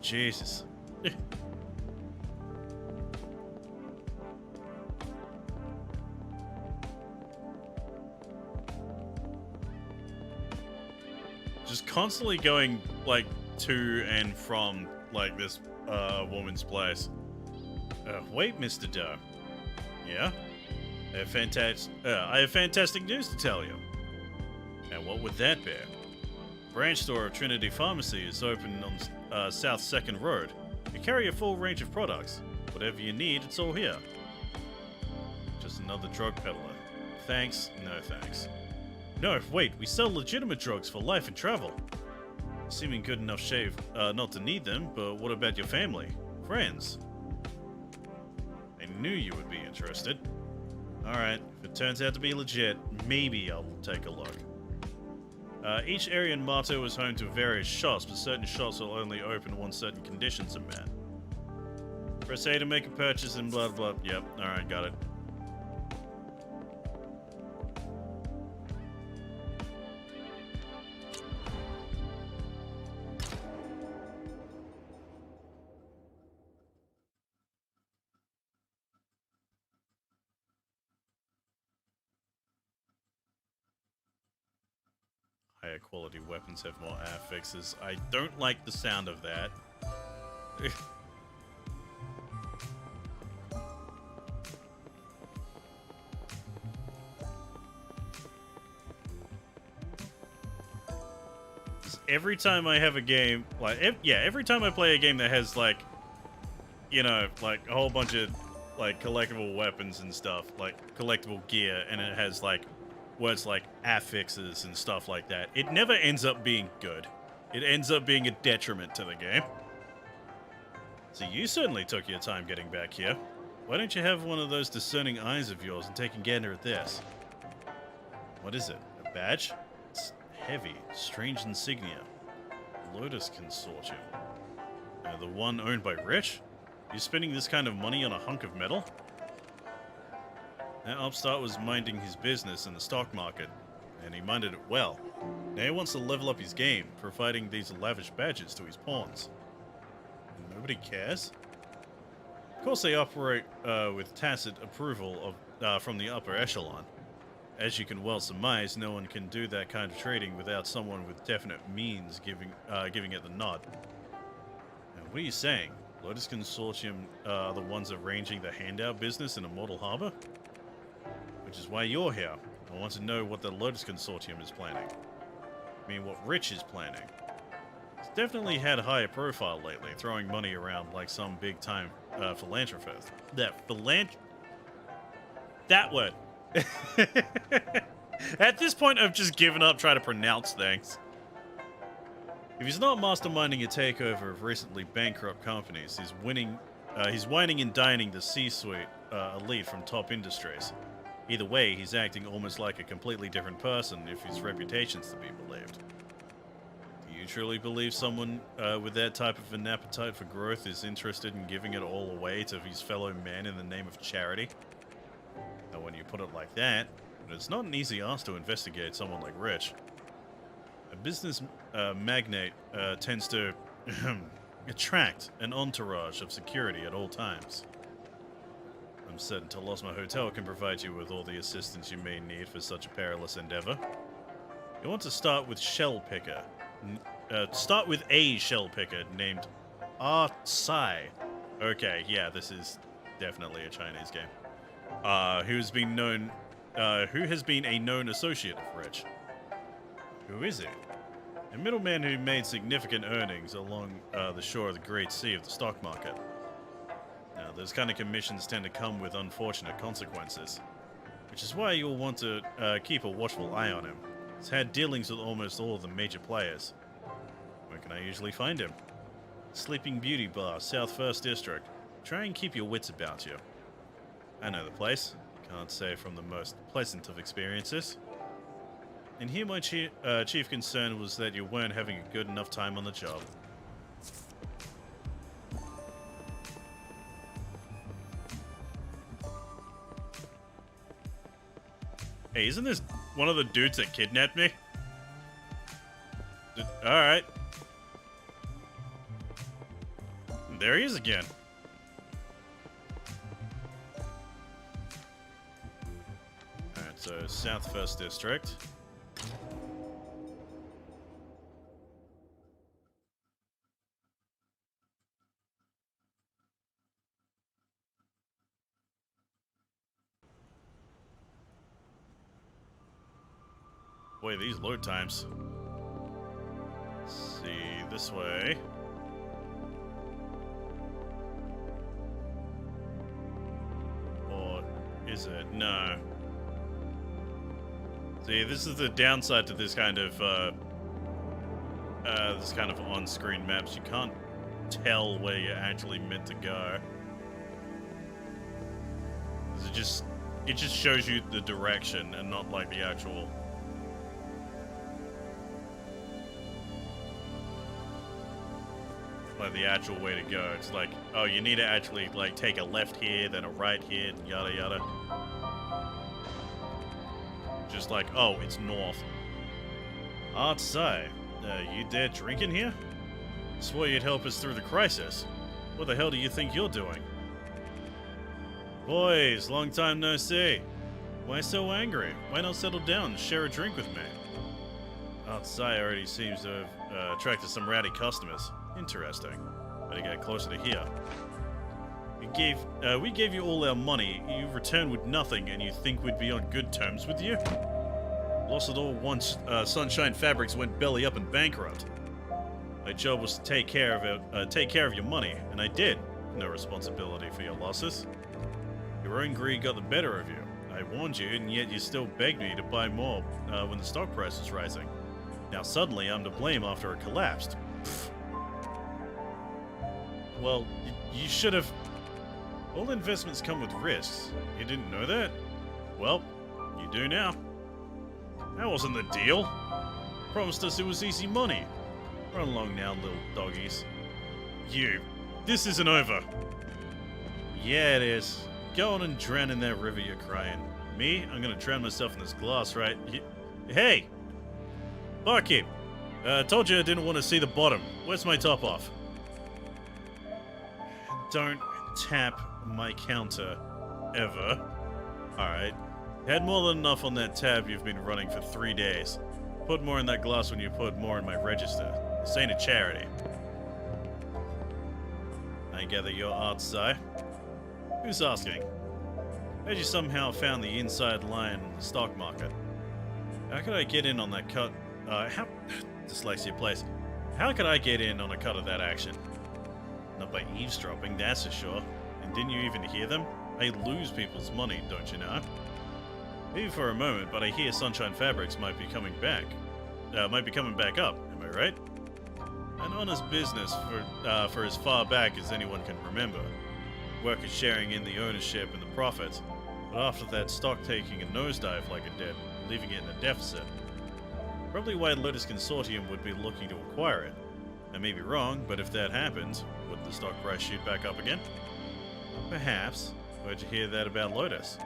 Jesus. Just constantly going, like, to and from, like, this, woman's place. Wait, Mr. Doe. Yeah? I have fantastic news to tell you. And what would that be? Branch store of Trinity Pharmacy is open on South 2nd Road. We carry a full range of products. Whatever you need, it's all here. Just another drug peddler. Thanks, no thanks. No, wait, we sell legitimate drugs for life and travel. Seeming good enough shape not to need them, but what about your family? Friends? I knew you would be interested. Alright, if it turns out to be legit, maybe I'll take a look. Each area in Mato is home to various shops, but certain shops will only open once certain conditions are met. Press A to make a purchase and blah blah. Yep, alright, got it. Higher quality weapons have more affixes. I don't like the sound of that. Every time I have a game, like, every time I play a game that has, like, you know, like, a whole bunch of, like, collectible weapons and stuff, like, collectible gear, and it has, like, words like affixes and stuff like that, it never ends up being good. It ends up being a detriment to the game. So you certainly took your time getting back here. Why don't you have one of those discerning eyes of yours and take a gander at this? What is it? A badge? It's heavy, strange insignia. Lotus Consortium. The one owned by Rich? You spending this kind of money on a hunk of metal? That upstart was minding his business in the stock market, and he minded it well. Now he wants to level up his game, providing these lavish badges to his pawns. And nobody cares? Of course they operate with tacit approval of from the upper echelon. As you can well surmise, no one can do that kind of trading without someone with definite means giving it the nod. Now, what are you saying? Lotus Consortium are the ones arranging the handout business in Immortal Harbor? Which is why you're here. I want to know what the Lotus Consortium is planning. I mean, what Rich is planning. He's definitely had a higher profile lately, throwing money around like some big-time philanthropist. That word. At this point, I've just given up trying to pronounce things. If he's not masterminding a takeover of recently bankrupt companies, he's winning he's whining and dining the C-suite elite from top industries. Either way, he's acting almost like a completely different person if his reputation's to be believed. Do you truly believe someone with that type of an appetite for growth is interested in giving it all away to his fellow man in the name of charity? Now, when you put it like that, it's not an easy ask to investigate someone like Rich. A business magnate tends to attract an entourage of security at all times. I'm certain Telosma Hotel can provide you with all the assistance you may need for such a perilous endeavor. You want to start with Shell Picker. Start with a Shell Picker named Sai. Okay, yeah, this is definitely a Chinese game. Who has been a known associate of Rich. Who is he? A middleman who made significant earnings along the shore of the Great Sea of the stock market. Now, those kind of commissions tend to come with unfortunate consequences, which is why you'll want to keep a watchful eye on him. He's had dealings with almost all of the major players. Where can I usually find him? Sleeping Beauty Bar, South First District. Try and keep your wits about you. I know the place. Can't say from the most pleasant of experiences. And here my chief concern was that you weren't having a good enough time on the job. Hey, isn't this one of the dudes that kidnapped me? Alright. There he is again. Alright, so South First District. Boy, these load times. Let's see, this way. Or is it? No. See, this is the downside to this kind of on-screen maps. You can't tell where you're actually meant to go. It just shows you the direction and not like the actual. Like the actual way to go. It's like, oh, you need to actually like take a left here, then a right here, and yada yada. Just like, oh, it's north. Sai, you dare drink in here? Swore you'd help us through the crisis. What the hell do you think you're doing? Boys, long time no see. Why so angry? Why not settle down and share a drink with me? Sai already seems to have attracted some rowdy customers. Interesting. Better get closer to here. We gave you all our money. You returned with nothing, and you think we'd be on good terms with you? Lost it all once Sunshine Fabrics went belly up and bankrupt. My job was to take care of your money, and I did. No responsibility for your losses. Your own greed got the better of you. I warned you, and yet you still begged me to buy more when the stock price was rising. Now suddenly I'm to blame after it collapsed. Pfft. Well, you should have. All investments come with risks. You didn't know that? Well, you do now. That wasn't the deal. Promised us it was easy money. Run along now, little doggies. This isn't over. Yeah, it is. Go on and drown in that river you're crying. Me, I'm gonna drown myself in this glass, right? Hey! Barkeep! Told you I didn't want to see the bottom. Where's my top off? Don't tap my counter. Ever. Alright. Had more than enough on that tab you've been running for 3 days. Put more in that glass when you put more in my register. This ain't a charity. I gather you're Sai. Who's asking? Heard you somehow found the inside line on the stock market. How could I get in on that cut? Dyslexia place. How could I get in on a cut of that action? Not by eavesdropping, that's for sure. And didn't you even hear them? I lose people's money, don't you know? Maybe for a moment, but I hear Sunshine Fabrics might be coming back. Might be coming back up, am I right? An honest business for as far back as anyone can remember. workers sharing in the ownership and the profits, but after that stock taking a nosedive like it did, leaving it in a deficit. Probably why Lotus Consortium would be looking to acquire it. I may be wrong, but if that happens, would the stock price shoot back up again? Perhaps. Where'd you hear that about Lotus?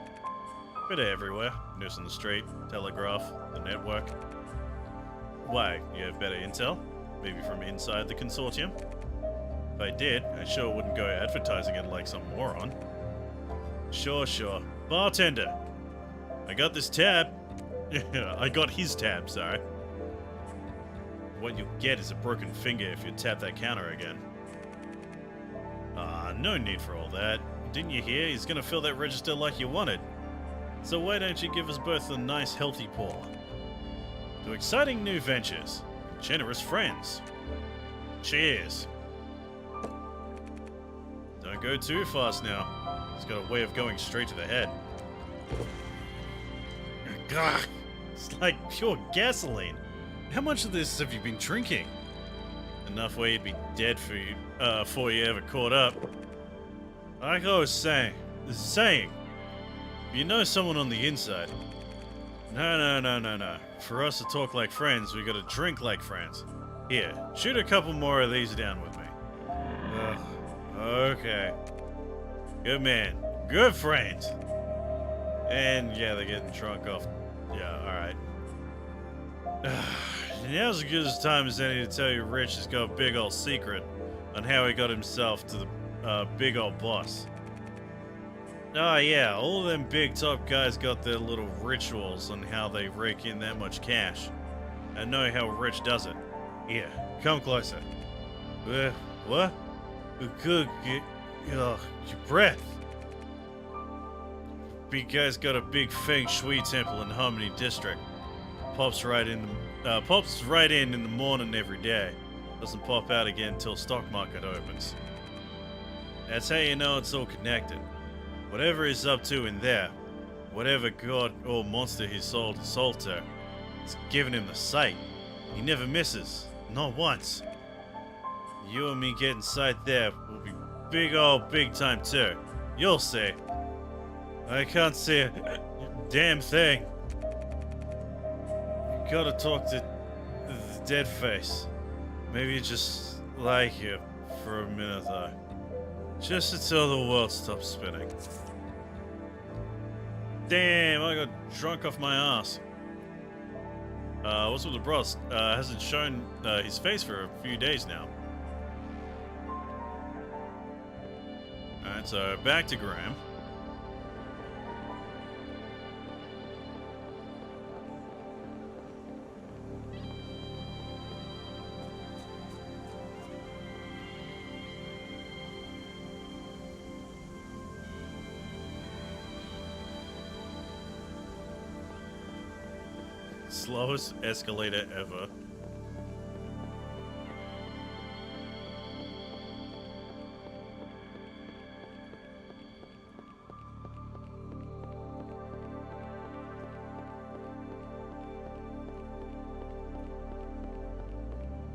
Bit of everywhere. News on the street, telegraph, the network. Why? You have better intel? Maybe from inside the consortium? If I did, I sure wouldn't go advertising it like some moron. Sure. Bartender! I got this tab. I got his tab, sorry. What you'll get is a broken finger if you tap that counter again. No need for all that. Didn't you hear? He's gonna fill that register like you wanted. So why don't you give us both a nice healthy pour? To exciting new ventures, generous friends. Cheers. Don't go too fast now. He's got a way of going straight to the head. Gah! It's like pure gasoline. How much of this have you been drinking? Enough where you'd be dead before you ever caught up. Like I was saying, if you know someone on the inside. No. For us to talk like friends, we gotta drink like friends. Here, shoot a couple more of these down with me. Okay. Good man. Good friends. And yeah, they're getting drunk off. Yeah, alright. Now's as good a time as any to tell you Rich has got a big old secret on how he got himself to the big old boss. Oh yeah, all them big top guys got their little rituals on how they rake in that much cash. I know how Rich does it. Here, come closer. What? Good, your breath. Big guy's got a big feng shui temple in Harmony District. Pops right in the morning every day. Doesn't pop out again until stock market opens. That's how you know it's all connected. Whatever he's up to in there, whatever god or monster he sold his soul to, it's giving him the sight. He never misses, not once. You and me getting sight there will be big time too. You'll see. I can't see a damn thing. You gotta talk to the dead face. Maybe just lie here for a minute though. Just until the world stops spinning. Damn, I got drunk off my ass. What's with the bros? Hasn't shown his face for a few days now. Alright, so back to Graham. Slowest escalator ever.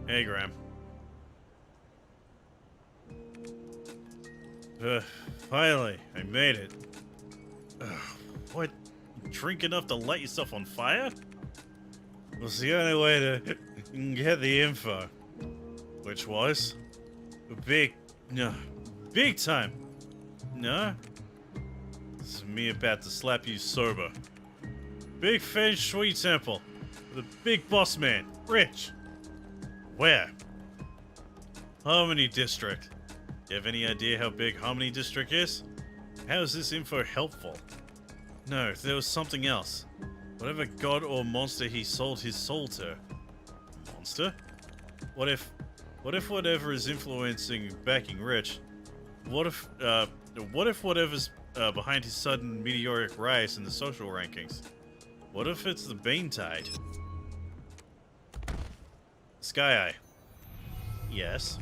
Hey, Graham. Finally, I made it. What? Drink enough to light yourself on fire? Well, it's the only way to get the info. Which was? Big time. No? This is me about to slap you sober. Big feng shui temple. The big boss man, Rich. Where? Harmony District. Do you have any idea how big Harmony District is? How is this info helpful? No, there was something else. Whatever god or monster he sold his soul to. Monster? What if whatever is influencing and backing Rich? What if whatever's behind his sudden meteoric rise in the social rankings? What if it's the Bane Tide? Sky Eye. Yes.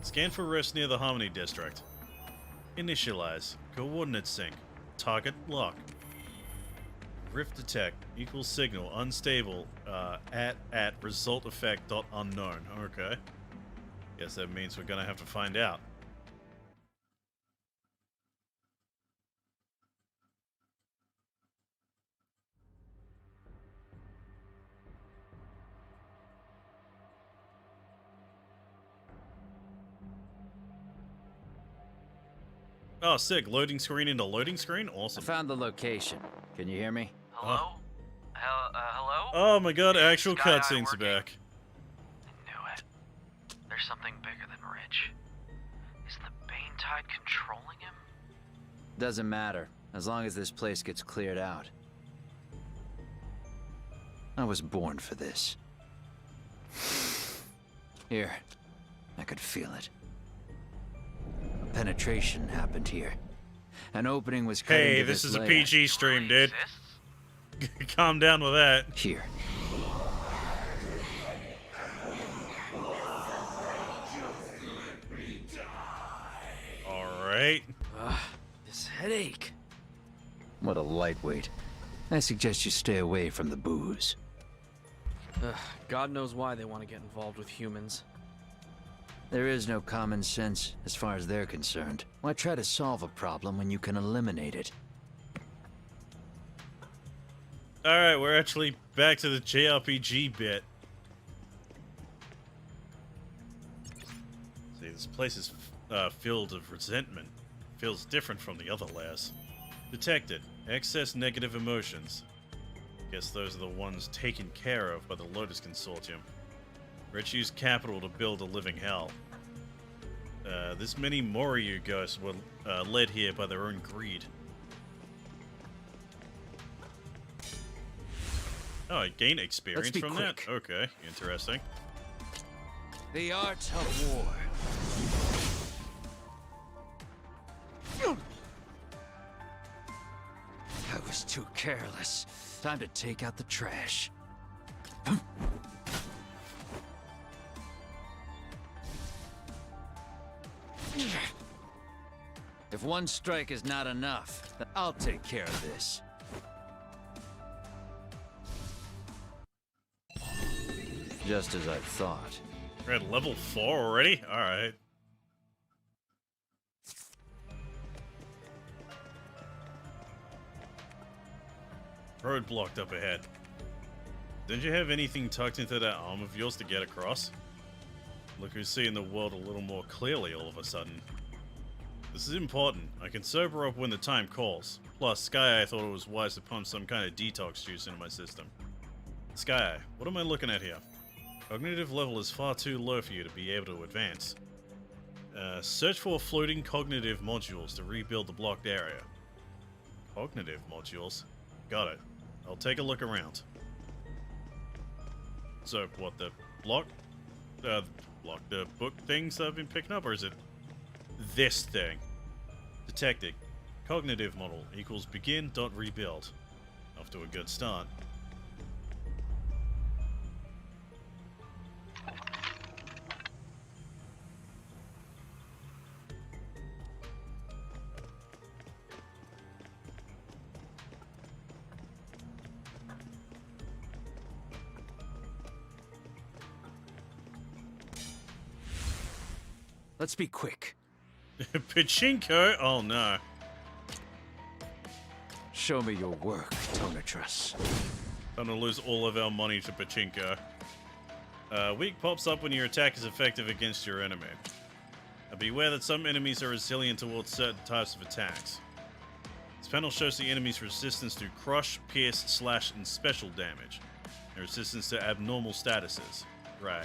Scan for rest near the Harmony District. Initialize. Coordinate sync. Target lock. Rift detect equals signal unstable at result effect dot unknown. Okay. Guess that means we're gonna have to find out. Oh, sick. Loading screen into loading screen? I Awesome. found the location. Can you hear me? Hello? Hello? Oh my god, actual Sky Eye cutscenes are working? back. I knew it. There's something bigger than Rich. Is the Bane Tide controlling him? Doesn't matter, as long as this place gets cleared out. I was born for this. Here, I could feel it. A penetration happened here. An opening was cut Hey, into this is a layer. PG stream, dude. Calm down with that. Here. Alright. This headache. What a lightweight. I suggest you stay away from the booze. God knows why they want to get involved with humans. There is no common sense as far as they're concerned. Why try to solve a problem when you can eliminate it? Alright, we're actually back to the JRPG bit. See, this place is filled with resentment. Feels different from the other layers. Detected. Excess negative emotions. Guess those are the ones taken care of by the Lotus Consortium. Rich used capital to build a living hell. This many Moryu ghosts were led here by their own greed. Oh, I gain experience be from quick. that? Okay, interesting. The art of war. I was too careless. Time to take out the trash. If one strike is not enough, then I'll take care of this. Just as I thought. We're at level 4 already? Alright. Road blocked up ahead. Didn't you have anything tucked into that arm of yours to get across? Look who's seeing the world a little more clearly all of a sudden. This is important. I can sober up when the time calls. Plus, Sky Eye thought it was wise to pump some kind of detox juice into my system. Sky Eye, what am I looking at here? Cognitive level is far too low for you to be able to advance. Search for floating cognitive modules to rebuild the blocked area. Cognitive modules? Got it. I'll take a look around. So, what, the the book things I've been picking up, or is it this thing? Detected. Cognitive model equals begin.rebuild. Off to a good start. Let's be quick. Pachinko? Oh no. Show me your work, Tonatrus. Time to lose all of our money to Pachinko. Weak pops up when your attack is effective against your enemy. Beware that some enemies are resilient towards certain types of attacks. This panel shows the enemy's resistance to crush, pierce, slash, and special damage. And resistance to abnormal statuses. Right.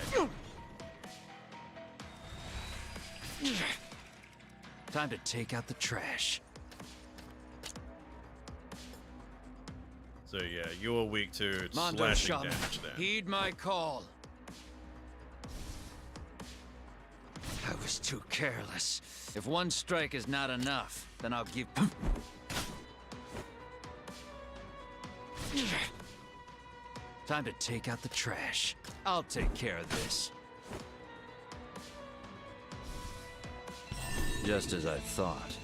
Time to take out the trash. So yeah, you are weak to Mondo slashing Shaman, damage then. heed my call. I was too careless. If one strike is not enough, then I'll give... Time to take out the trash. I'll take care of this. Just as I thought.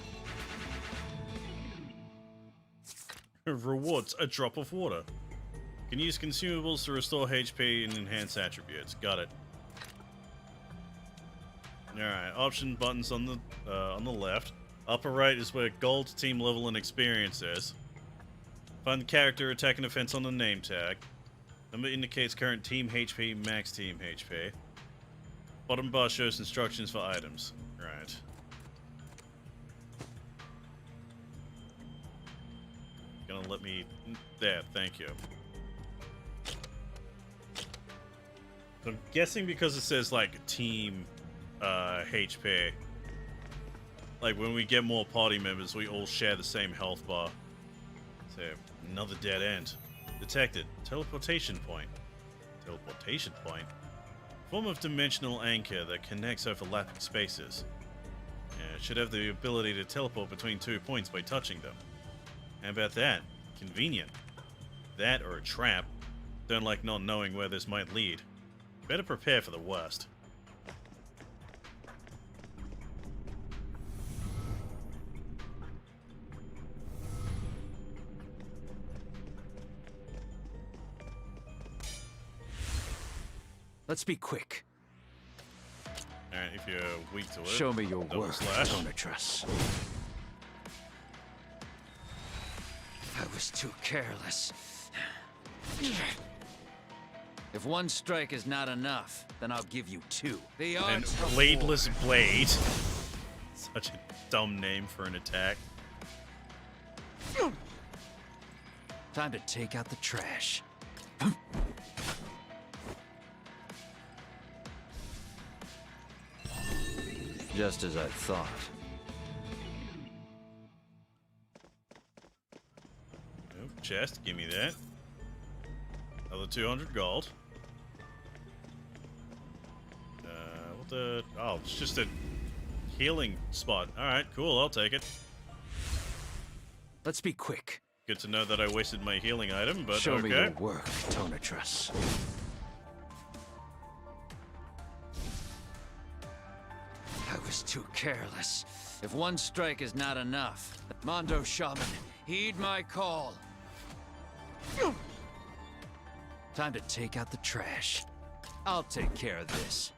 Rewards, a drop of water. Can use consumables to restore HP and enhance attributes. Got it. Alright, option buttons on the left. Upper right is where gold, team level, and experience is. Find the character, attack, and defense on the name tag. Number indicates current team HP, max team HP. Bottom bar shows instructions for items. Right. gonna let me... There, thank you. I'm guessing because it says, like, team HP. Like, when we get more party members, we all share the same health bar. So, another dead end. Detected. Teleportation point. Teleportation point? Form of dimensional anchor that connects overlapping spaces. It should have the ability to teleport between 2 points by touching them. How about that? Convenient. That or a trap. Don't like not knowing where this might lead. Better prepare for the worst. Let's be quick. Alright, if you're weak to it. Show me your double work, slash. Donatrus. I was too careless. If one strike is not enough, then I'll give you 2. The And arts of Bladeless war. Blade. Such a dumb name for an attack. Time to take out the trash. Just as I thought. Nope, chest, give me that. Another 200 gold. What the... Oh, it's just a healing spot. Alright, cool, I'll take it. Let's be quick. Good to know that I wasted my healing item, but Show okay. me your work, Donatrus. I was too careless. If one strike is not enough, Mondo Shaman, heed my call. Time to take out the trash. I'll take care of this.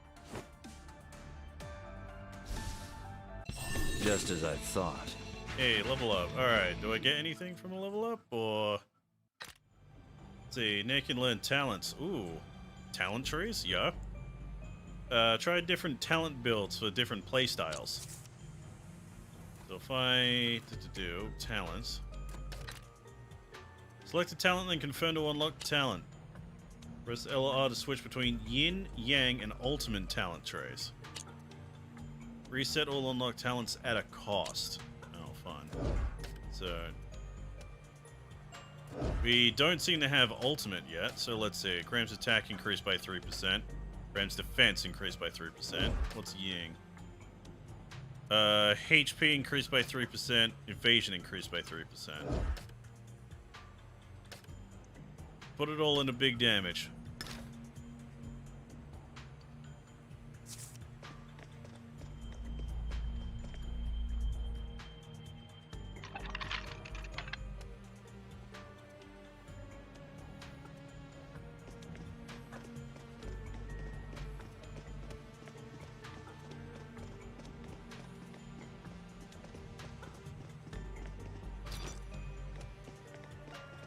Just as I thought. Hey, level up. Alright, do I get anything from a level up, or... Let's see, Nick can learn talents. Ooh. Talent trees? Yeah. Try different talent builds for different playstyles. So if I... do talents. Select a talent, then confirm to unlock the talent. Press L or R to switch between Yin, Yang, and Ultimate talent trees. Reset all unlocked talents at a cost. Oh, fun. So... we don't seem to have Ultimate yet, so let's see. Graham's attack increased by 3%. Graham's defense increased by 3%. What's Ying? HP increased by 3%. Evasion increased by 3%. Put it all into big damage.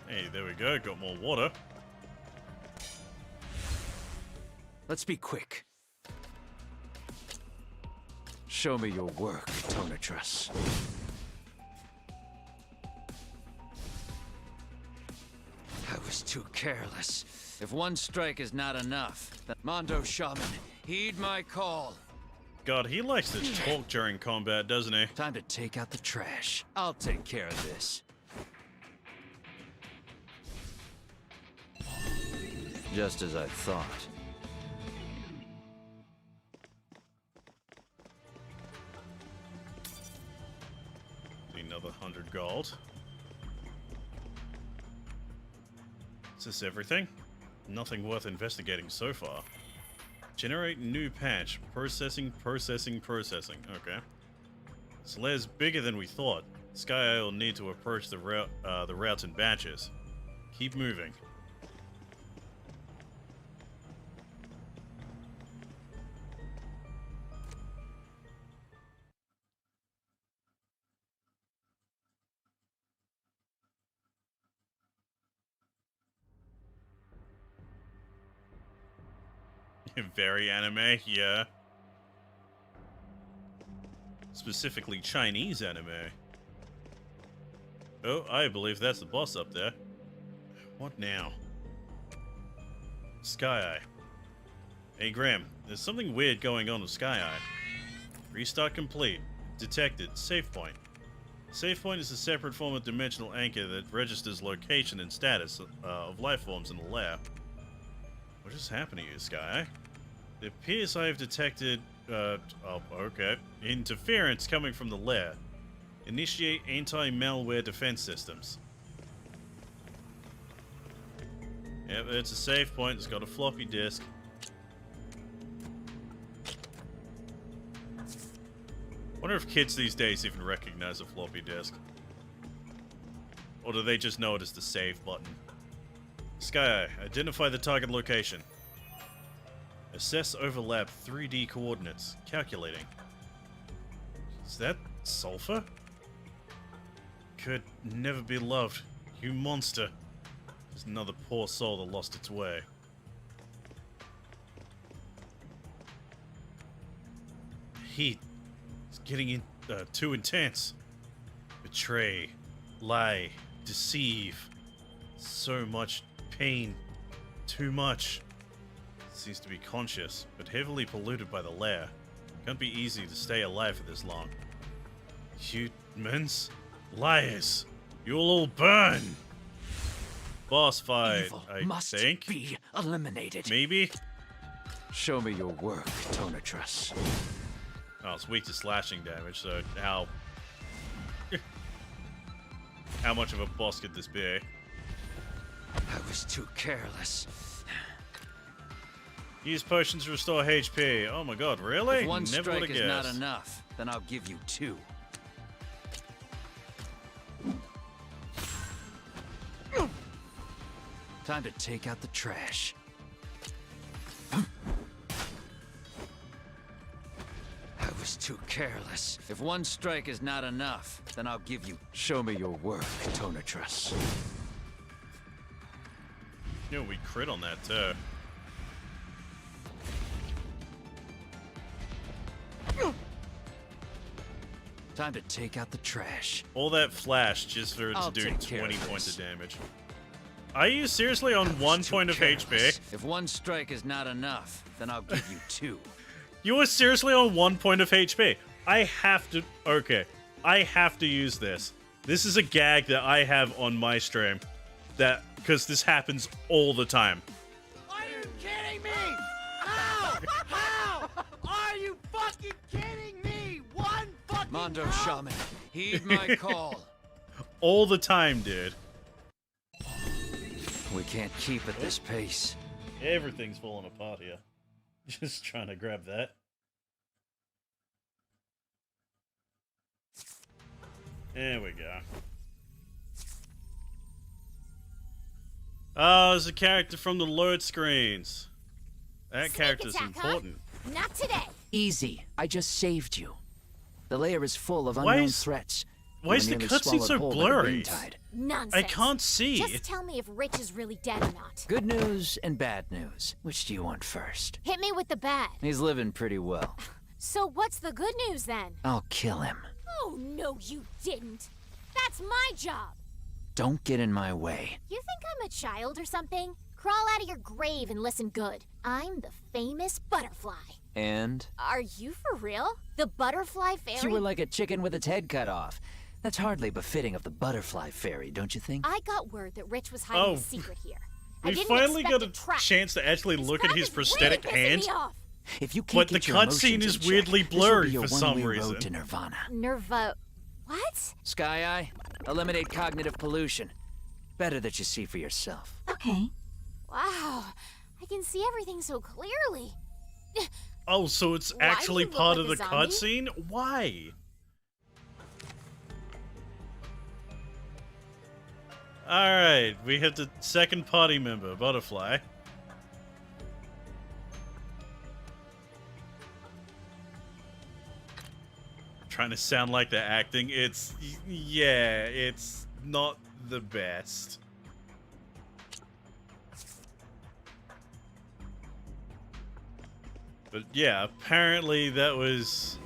Hey, there we go. Got more water. Let's be quick. Show me your work, Donatrus. I was too careless. If one strike is not enough, then Mondo Shaman, heed my call. God, he likes to talk during combat, doesn't he? Time to take out the trash. I'll take care of this. Just as I thought. Another 100 gold. Is this everything? Nothing worth investigating so far. Generate new patch. Processing, processing, processing. Okay. This lair's bigger than we thought. Sky Eye will need to approach the routes in batches. Keep moving. Very anime, yeah. Specifically Chinese anime. Oh, I believe that's the boss up there. What now? Sky Eye. Hey Graham, there's something weird going on with Sky Eye. Restart complete. Detected. Save point. Save point is a separate form of dimensional anchor that registers location and status of life forms in the lair. What is happening here, Sky Eye? It appears I have detected, interference coming from the lair. Initiate anti-malware defense systems. Yep, it's a save point. It's got a floppy disk. Wonder if kids these days even recognize a floppy disk. Or do they just know it as the save button? Sky Eye, identify the target location. Assess overlap 3D coordinates. Calculating. Is that sulfur? Could never be loved. You monster. Just another poor soul that lost its way. Heat. It's getting too intense. Betray. Lie. Deceive. So much pain. Too much. Seems to be conscious, but heavily polluted by the lair. Can't be easy to stay alive for this long. Humans? Liars! You'll all burn! Boss fight, Evil I must think. be eliminated. Maybe? Show me your work, Tonatrus. Oh, it's weak to slashing damage, so how... how much of a boss could this be? I was too careless. Use potions to restore HP. Oh my god, really? If one Never strike would've is not guessed. enough, then I'll give you 2. Time to take out the trash. I was too careless. If one strike is not enough, then I'll give you... Show me your work, Tonatrus. You know, we crit on that too. Time to take out the trash. All that flash just for it I'll to do take care 20 of points this. of damage. Are you seriously on 1 Too point of careless. HP? If one strike is not enough, then I'll give you 2. You were seriously on 1 point of HP. I have to... Okay. I have to use this. This is a gag that I have on my stream. That... Because this happens all the time. Are you kidding me? How? How? Are you fucking kidding me? One fucking Mondo how? Shaman, heed my call. All the time, dude. We can't keep at this pace. Everything's falling apart here. Just trying to grab that. There we go. Oh, there's a character from the load screens. That character's attack, huh? important. Not today. Easy. I just saved you. The layer is full of Why unknown is- threats. Why You is were the nearly cutscene so swallowed whole by the blurry? wind tide. Nonsense. I can't see. Just tell me if Rich is really dead or not. Good news and bad news. Which do you want first? Hit me with the bad. He's living pretty well. So what's the good news then? I'll kill him. Oh, no, you didn't. That's my job. Don't get in my way. You think I'm a child or something? Crawl out of your grave and listen good. I'm the famous butterfly. And? Are you for real? The butterfly fairy? You were like a chicken with its head cut off. That's hardly befitting of the butterfly fairy, don't you think? I got word that Rich was hiding Oh. a secret here. I We didn't finally expect got a trap. chance to actually This look at crap his is prosthetic really pissing hand. me off. If you can't But the get your cutscene emotions is in weirdly check, this will blurry be a for some one-way reason. road to Nirvana. What? Sky Eye, eliminate cognitive pollution. Better that you see for yourself. Okay. Wow. I can see everything so clearly. Oh, so it's Why do actually you look part like of a the zombie? cutscene? Why? Alright, we have the second party member, Butterfly. Trying to sound like they're acting. Yeah, it's not the best. But yeah, apparently that was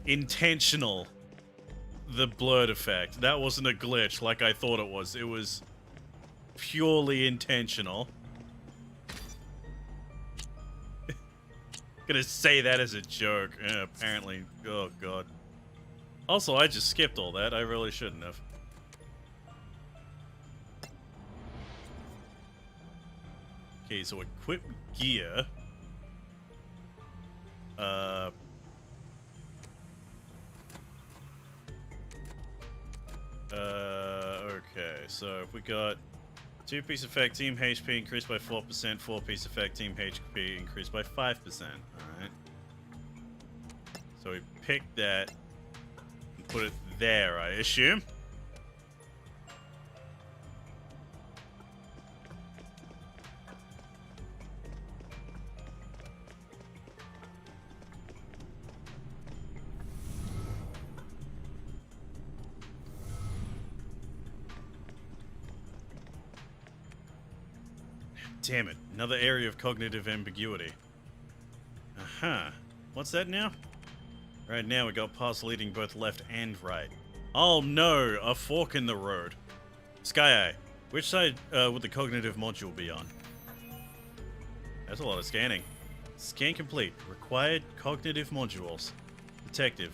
intentional. the blurred effect. That wasn't a glitch like I thought it was. It was purely intentional. Gonna say that as a joke. Yeah, apparently. Oh, God. Also, I just skipped all that. I really shouldn't have. Okay, so equip gear. Okay, so if we got 2-piece effect, team HP increased by 4%, 4-piece effect, team HP increased by 5%. Alright. So we picked that and put it there, I assume. Damn it, another area of cognitive ambiguity. Uh-huh. What's that now? Right now we got paths leading both left and right. Oh no, a fork in the road. Sky Eye, which side would the cognitive module be on? That's a lot of scanning. Scan complete. Required cognitive modules. Detected.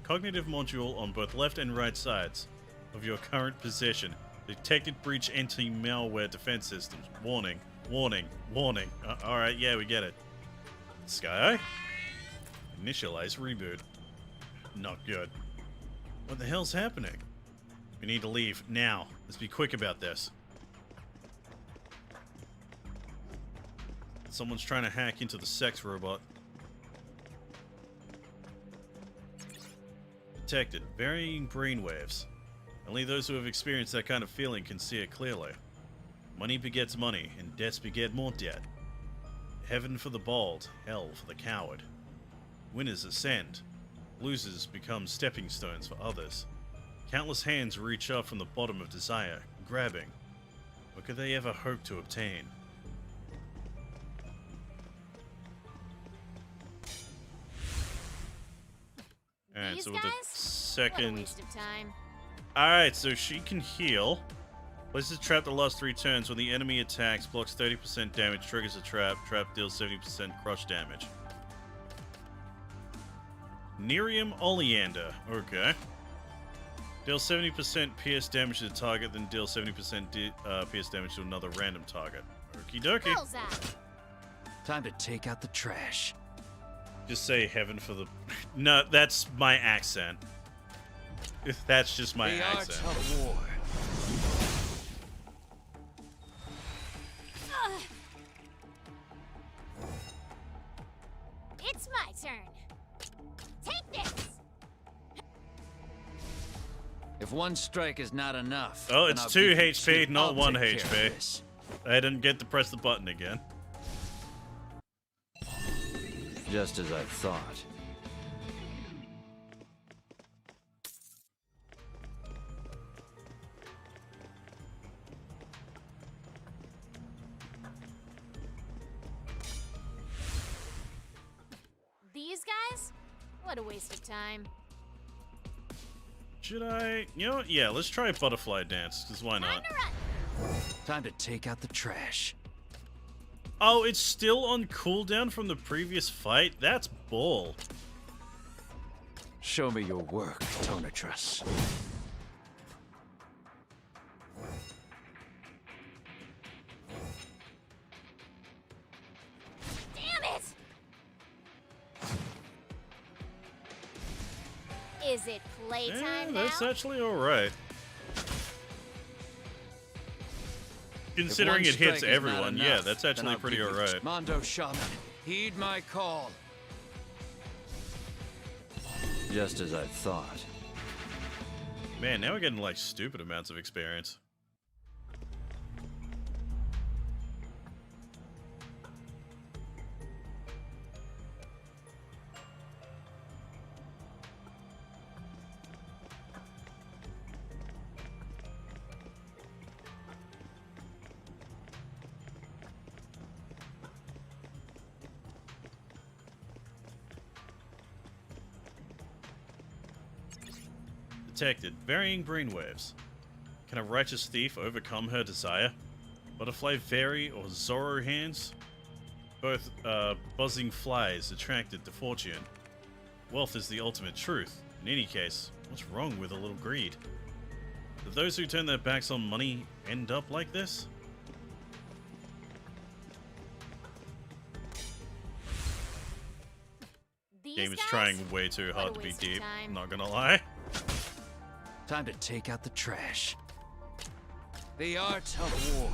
Cognitive module on both left and right sides of your current position. Detected breach anti-malware defense systems. Warning. Warning. Warning. Alright, yeah, we get it. Sky Eye? Initialize reboot. Not good. What the hell's happening? We need to leave. Now. Let's be quick about this. Someone's trying to hack into the sex robot. Detected. Varying brainwaves. Only those who have experienced that kind of feeling can see it clearly. Money begets money, and debts beget more debt. Heaven for the bold, hell for the coward. Winners ascend. Losers become stepping stones for others. Countless hands reach up from the bottom of desire, grabbing. What could they ever hope to obtain? Alright, These so with the guys? What a second... waste of time. Alright, so she can heal. Places a trap that lasts 3 turns. When the enemy attacks, blocks 30% damage, triggers a trap. Trap deals 70% crush damage. Nerium Oleander. Okay. Deals 70% pierce damage to the target, then deals 70% pierce damage to another random target. Okie dokie. Bullseye. Time to take out the trash. Just say heaven for the... No, that's my accent. That's just my The accent. art of war. It's my turn. Take this. If one strike is not enough, Oh, then it's I'll 2 give you HP, 2. not I'll 1 take care of HP. this. I didn't get to press the button again. Just as I thought. These guys? What a waste of time. Should I... You know what? Yeah, let's try Butterfly Dance, because why not? Time to run. Time to take out the trash. Oh, it's still on cooldown from the previous fight? That's bull. Show me your work, Tonatrus. Damn it! Is it playtime now? That's actually alright. Considering it hits everyone, yeah, that's actually pretty alright. Mondo Shaman, heed my call. Just as I thought. Man, now we're getting like stupid amounts of experience. detected varying brainwaves. Can a righteous thief overcome her desire? Butterfly fairy or Zorro hands? Both buzzing flies attracted to fortune. Wealth is the ultimate truth. In any case, what's wrong with a little greed? Do those who turn their backs on money end up like this? These Game is guys? trying way too What hard a to be waste of deep, time. not gonna lie. Time to take out the trash. The art of war.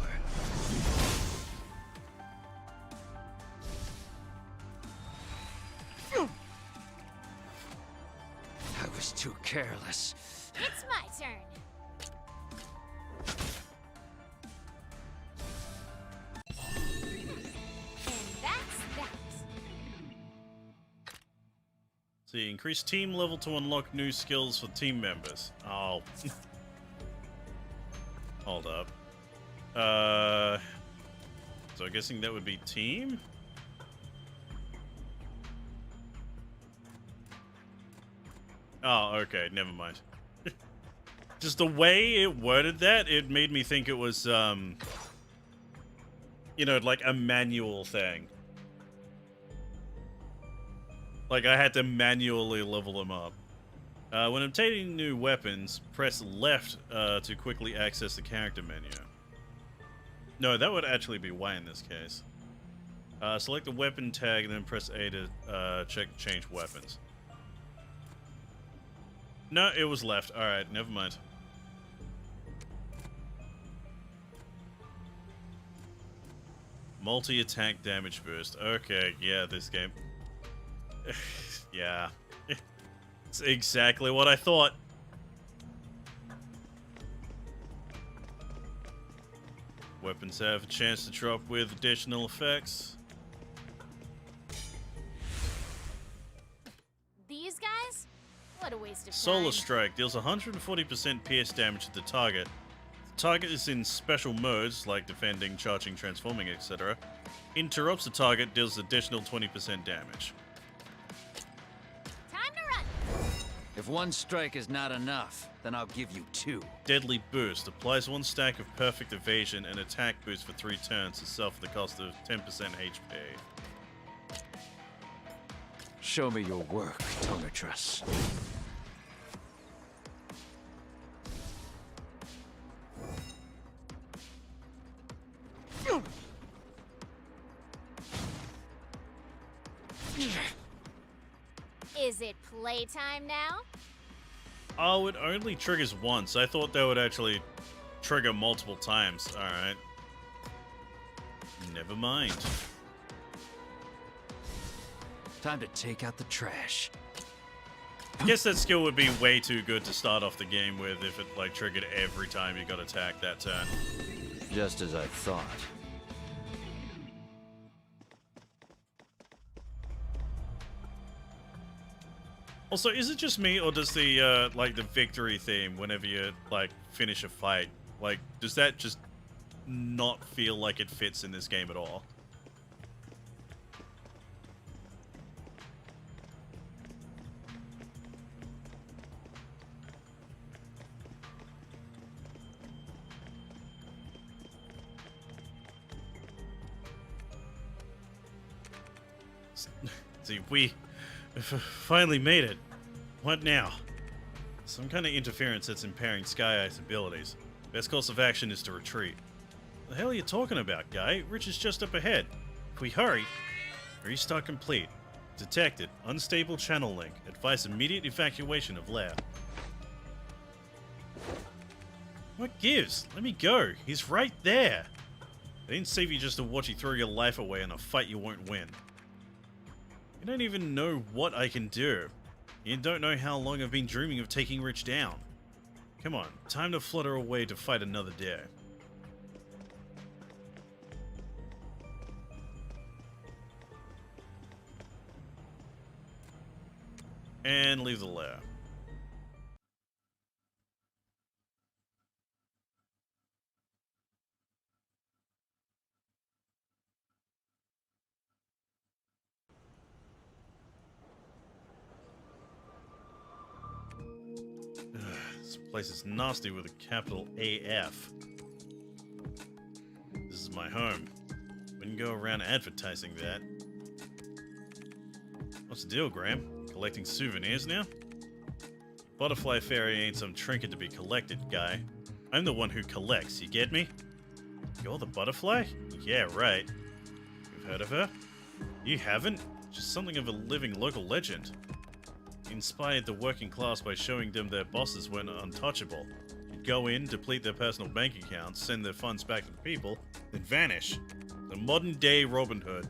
I was too careless. It's my turn. And that's that. See, increase team level to unlock new skills for team members. Oh. Hold up. So I'm guessing that would be team? Oh, okay, never mind. Just the way it worded that, it made me think it was, you know, like a manual thing. Like I had to manually level them up. When obtaining new weapons, press left to quickly access the character menu. No, that would actually be Y in this case. Select the weapon tag and then press A to change weapons. No, it was left. Alright, never mind. Multi-attack damage boost. Okay, yeah, this game. Yeah. It's exactly what I thought. Weapons have a chance to drop with additional effects. These guys? What a waste of Solar time. Strike deals 140% pierce damage to the target. The target is in special modes like defending, charging, transforming, etc. Interrupts the target, deals additional 20% damage. Time to run. If one strike is not enough, then I'll give you two. Deadly Boost applies one stack of perfect evasion and attack boost for 3 turns itself at the cost of 10% HP. Show me your work, Tonatrus. Is it playtime now? Oh, it only triggers once. I thought that would actually trigger multiple times. Alright. Never mind. Time to take out the trash. I guess that skill would be way too good to start off the game with if it like triggered every time you got attacked that turn. Just as I thought. Also, is it just me or does the like the victory theme whenever you like finish a fight, like does that just not feel like it fits in this game at all? See, we finally made it. What now? Some kind of interference that's impairing Sky Eye's abilities. Best course of action is to retreat. The hell are you talking about, guy? Rich is just up ahead. If we hurry... Restart complete. Detected. Unstable channel link. Advise immediate evacuation of lair. What gives? Let me go. He's right there. I didn't save you just to watch you throw your life away in a fight you won't win. You don't even know what I can do. You don't know how long I've been dreaming of taking Rich down. Come on, time to flutter away to fight another day. And leave the lair. This place is nasty with a capital AF. This is my home. Wouldn't go around advertising that. What's the deal, Graham? Collecting souvenirs now? Butterfly Fairy ain't some trinket to be collected, guy. I'm the one who collects, you get me? You're the butterfly? Yeah, right. You've heard of her? You haven't? Just something of a living local legend. You inspired the working class by showing them their bosses weren't untouchable. You'd go in, deplete their personal bank accounts, send their funds back to the people, then vanish. The modern day Robin Hood.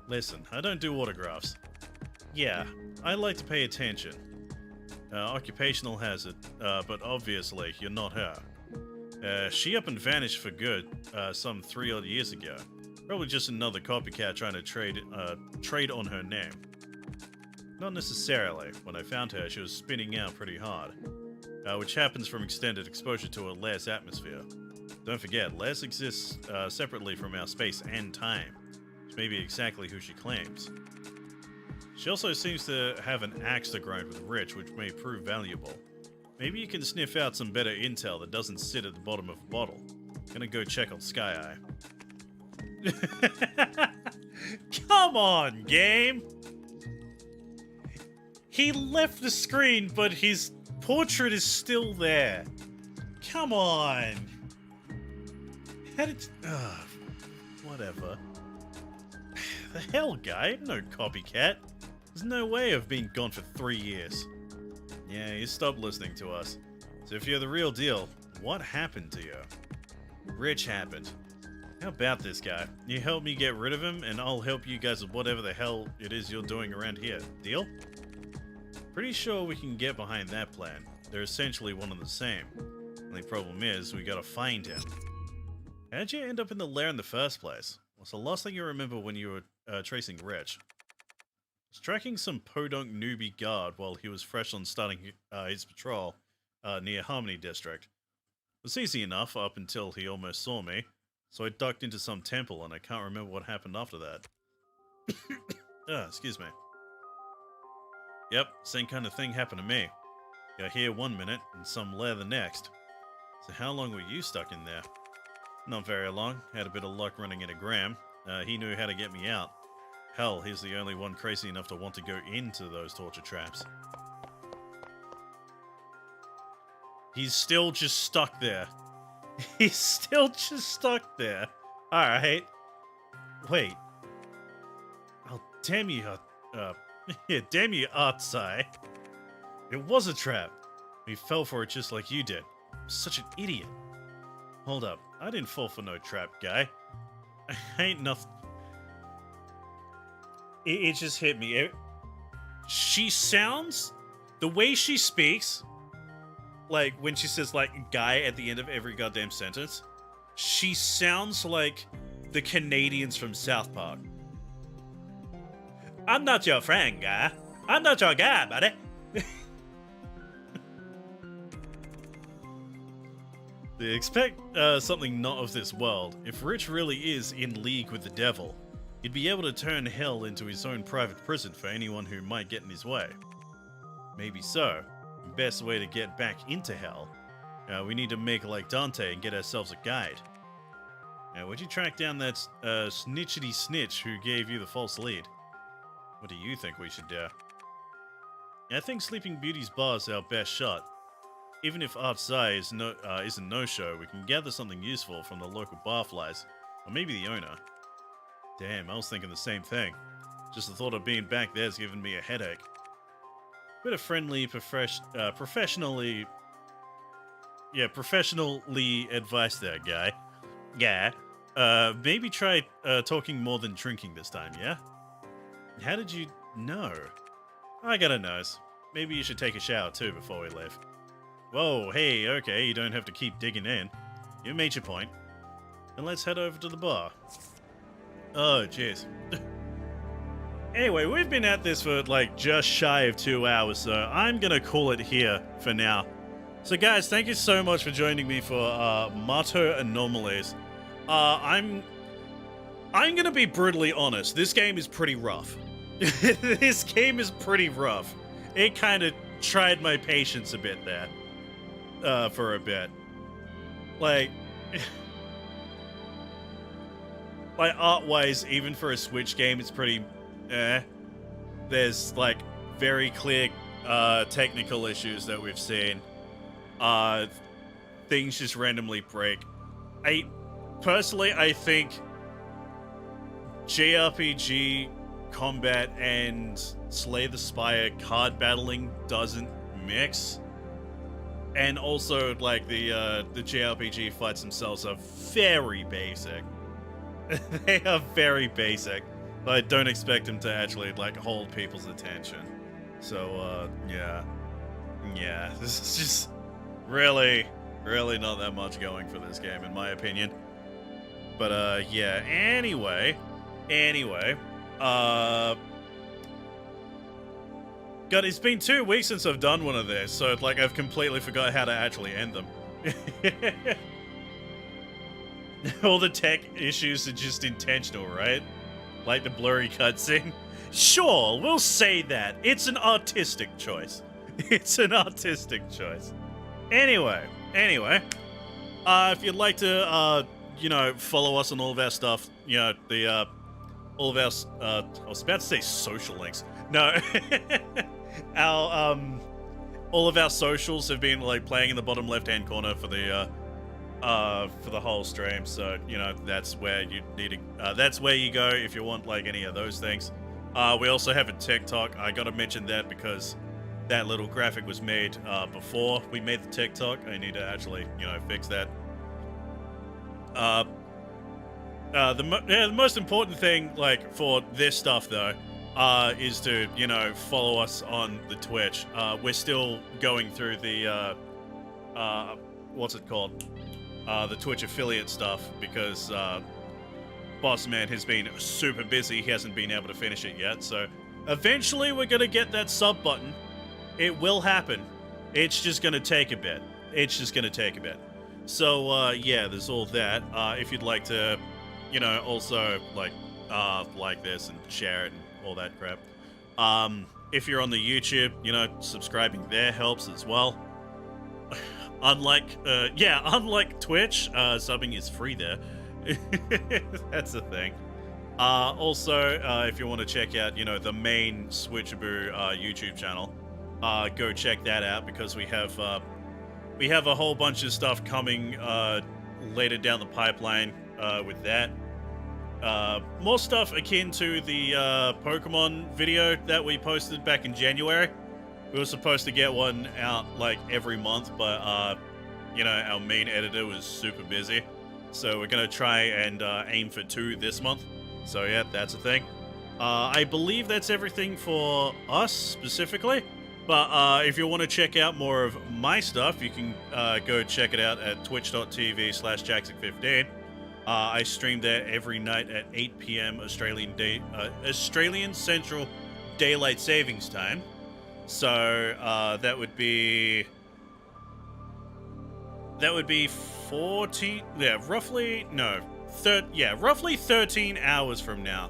Listen, I don't do autographs. Yeah, I like to pay attention. Occupational hazard, but obviously you're not her. She up and vanished for good, some 3 odd years ago. Probably just another copycat trying to trade on her name. Not necessarily. When I found her, she was spinning out pretty hard, which happens from extended exposure to a Lair's atmosphere. Don't forget, Lair's exists separately from our space and time, which may be exactly who she claims. She also seems to have an axe to grind with Rich, which may prove valuable. Maybe you can sniff out some better intel that doesn't sit at the bottom of a bottle. Gonna go check on Sky Eye. Come on, game! He left the screen, but his portrait is still there. Come on! How did... whatever. The hell, guy? I'm no copycat. There's no way I've been gone for 3 years. Yeah, you stopped listening to us. So if you're the real deal, what happened to you? Rich happened. How about this guy? You help me get rid of him, and I'll help you guys with whatever the hell it is you're doing around here. Deal? Pretty sure we can get behind that plan. They're essentially one and the same. Only problem is, we gotta find him. How'd you end up in the lair in the first place? What's the last thing you remember when you were tracing Rich? Striking some podunk newbie guard while he was fresh on starting his patrol near Harmony District. It was easy enough up until he almost saw me, so I ducked into some temple and I can't remember what happened after that. Excuse me. Yep, same kind of thing happened to me. Got here 1 minute and some lair the next. So how long were you stuck in there? Not very long. Had a bit of luck running into Graham. He knew how to get me out. Hell, he's the only one crazy enough to want to go into those torture traps. He's still just stuck there. He's still just stuck there. Alright. Wait. Oh, damn you, yeah, damn you, Artsai. It was a trap. We fell for it just like you did. I'm such an idiot. Hold up. I didn't fall for no trap, guy. I ain't nothing. It just hit me. She sounds... The way she speaks... Like, when she says, like, guy at the end of every goddamn sentence, she sounds like the Canadians from South Park. I'm not your friend, guy. I'm not your guy, buddy. They expect something not of this world. If Rich really is in league with the devil, he'd be able to turn hell into his own private prison for anyone who might get in his way. Maybe so. Best way to get back into hell. We need to make like Dante and get ourselves a guide. Now, would you track down that snitchity snitch who gave you the false lead? What do you think we should do? I think Sleeping Beauty's bar is our best shot. Even if Artsai is a no-show, we can gather something useful from the local barflies, or maybe the owner. Damn, I was thinking the same thing. Just the thought of being back there's giving me a headache. Bit of friendly, professionally advice there, guy. Yeah. Maybe try talking more than drinking this time, yeah? How did you know? I got a nose. Maybe you should take a shower too before we leave. Whoa, hey, okay, you don't have to keep digging in. You made your point. Then let's head over to the bar. Oh, jeez. Anyway, we've been at this for like just shy of 2 hours, so I'm gonna call it here for now. So guys, thank you so much for joining me for Mato Anomalies. I'm gonna be brutally honest, this game is pretty rough. This game is pretty rough. It kind of tried my patience a bit there. For a bit. Like, like art-wise, even for a Switch game, it's pretty There's like very clear technical issues that we've seen. Things just randomly break. Personally, I think JRPG combat and Slay the Spire card battling doesn't mix. And also, like, the JRPG fights themselves are very basic. They are very basic. I don't expect them to actually, like, hold people's attention. So, yeah. Yeah, this is just really not that much going for this game, in my opinion. But, yeah, anyway, God, it's been 2 weeks since I've done one of these, so, like, I've completely forgot how to actually end them. All the tech issues are just intentional, right? Like the blurry cutscene. Sure, we'll say that. It's an artistic choice. It's an artistic choice. Anyway, if you'd like to, you know, follow us on all of our stuff, you know, the, all of our, I was about to say social links. No. All of our socials have been, like, playing in the bottom left-hand corner for the whole stream, so, you know, that's where you need to, that's where you go if you want, like, any of those things. We also have a TikTok. I gotta mention that because that little graphic was made, before we made the TikTok. I need to actually, you know, fix that. The most important thing, like, for this stuff, though, is to, you know, follow us on the Twitch. We're still going through the, what's it called? The Twitch affiliate stuff, because, Bossman has been super busy. He hasn't been able to finish it yet, so eventually we're gonna get that sub button. It will happen. It's just gonna take a bit. So, yeah, there's all that. If you'd like to, you know, also, like this and share it and all that crap. If you're on the YouTube, you know, subscribing there helps as well. Unlike Twitch, subbing is free there. That's the thing. Also, if you want to check out, you know, the main Switchaboo YouTube channel, go check that out, because we have a whole bunch of stuff coming later down the pipeline with that. More stuff akin to the Pokemon video that we posted back in January. We were supposed to get one out, like, every month, but, you know, our main editor was super busy. So we're going to try and aim for 2 this month. So, yeah, that's a thing. I believe that's everything for us, specifically. But if you want to check out more of my stuff, you can go check it out at twitch.tv/Jackson15. I stream there every night at 8 p.m. Australian Central Daylight Savings Time. So that would be 14, roughly 13 hours from now.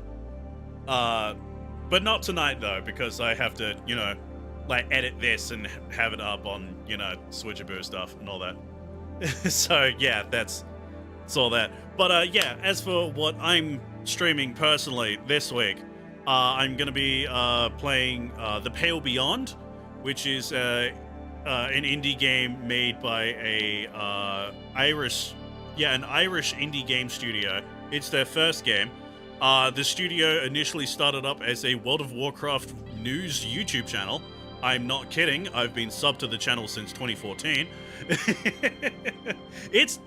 But not tonight, though, because I have to, you know, like, edit this and have it up on, you know, Switchaboo stuff and all that. So yeah, that's all that. But yeah, as for what I'm streaming personally this week, I'm gonna be playing The Pale Beyond, which is an indie game made by an Irish indie game studio. It's their first game. The studio initially started up as a World of Warcraft news YouTube channel. I'm not kidding. I've been subbed to the channel since 2014.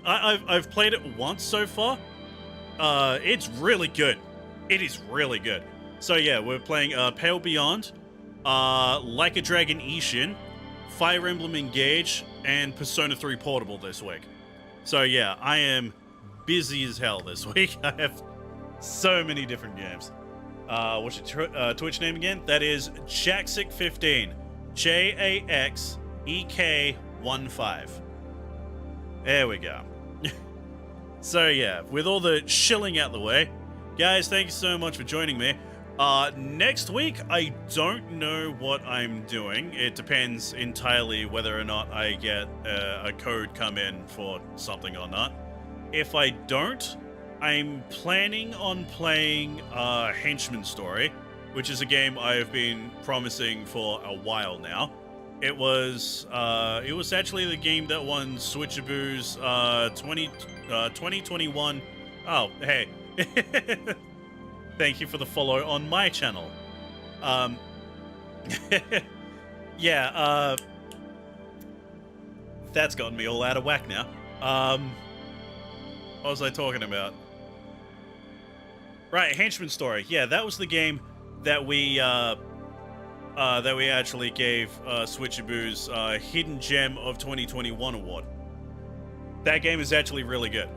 I've played it once so far. It's really good. It is really good. So yeah, we're playing Pale Beyond, Like a Dragon Ishin, Fire Emblem Engage, and Persona 3 Portable this week. So yeah, I am busy as hell this week. I have so many different games. What's your Twitch name again? That is Jaxek15. JAXEK15. There we go. So yeah, with all the shilling out the way, guys, thank you so much for joining me. Next week, I don't know what I'm doing. It depends entirely whether or not I get a code come in for something or not. If I don't, I'm planning on playing Henchman Story, which is a game I've been promising for a while now. It was actually the game that won Switchaboo's 2021. Oh, hey. Thank you for the follow on my channel. Yeah, that's gotten me all out of whack now. What was I talking about? Right, Henchman Story. Yeah, that was the game that we actually gave Switchaboo's Hidden Gem of 2021 award. That game is actually really good.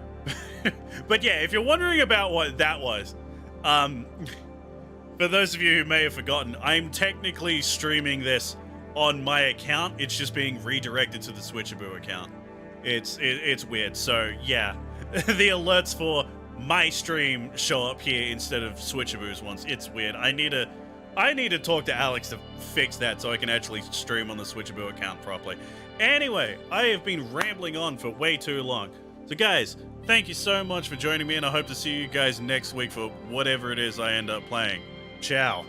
But yeah, if you're wondering about what that was, for those of you who may have forgotten, I'm technically streaming this on my account. It's just being redirected to the Switchaboo account. It's weird. So yeah, the alerts for my stream show up here instead of Switchaboo's ones. It's weird. I need to talk to Alex to fix that so I can actually stream on the Switchaboo account properly. Anyway, I have been rambling on for way too long. So guys, thank you so much for joining me, and I hope to see you guys next week for whatever it is I end up playing. Ciao.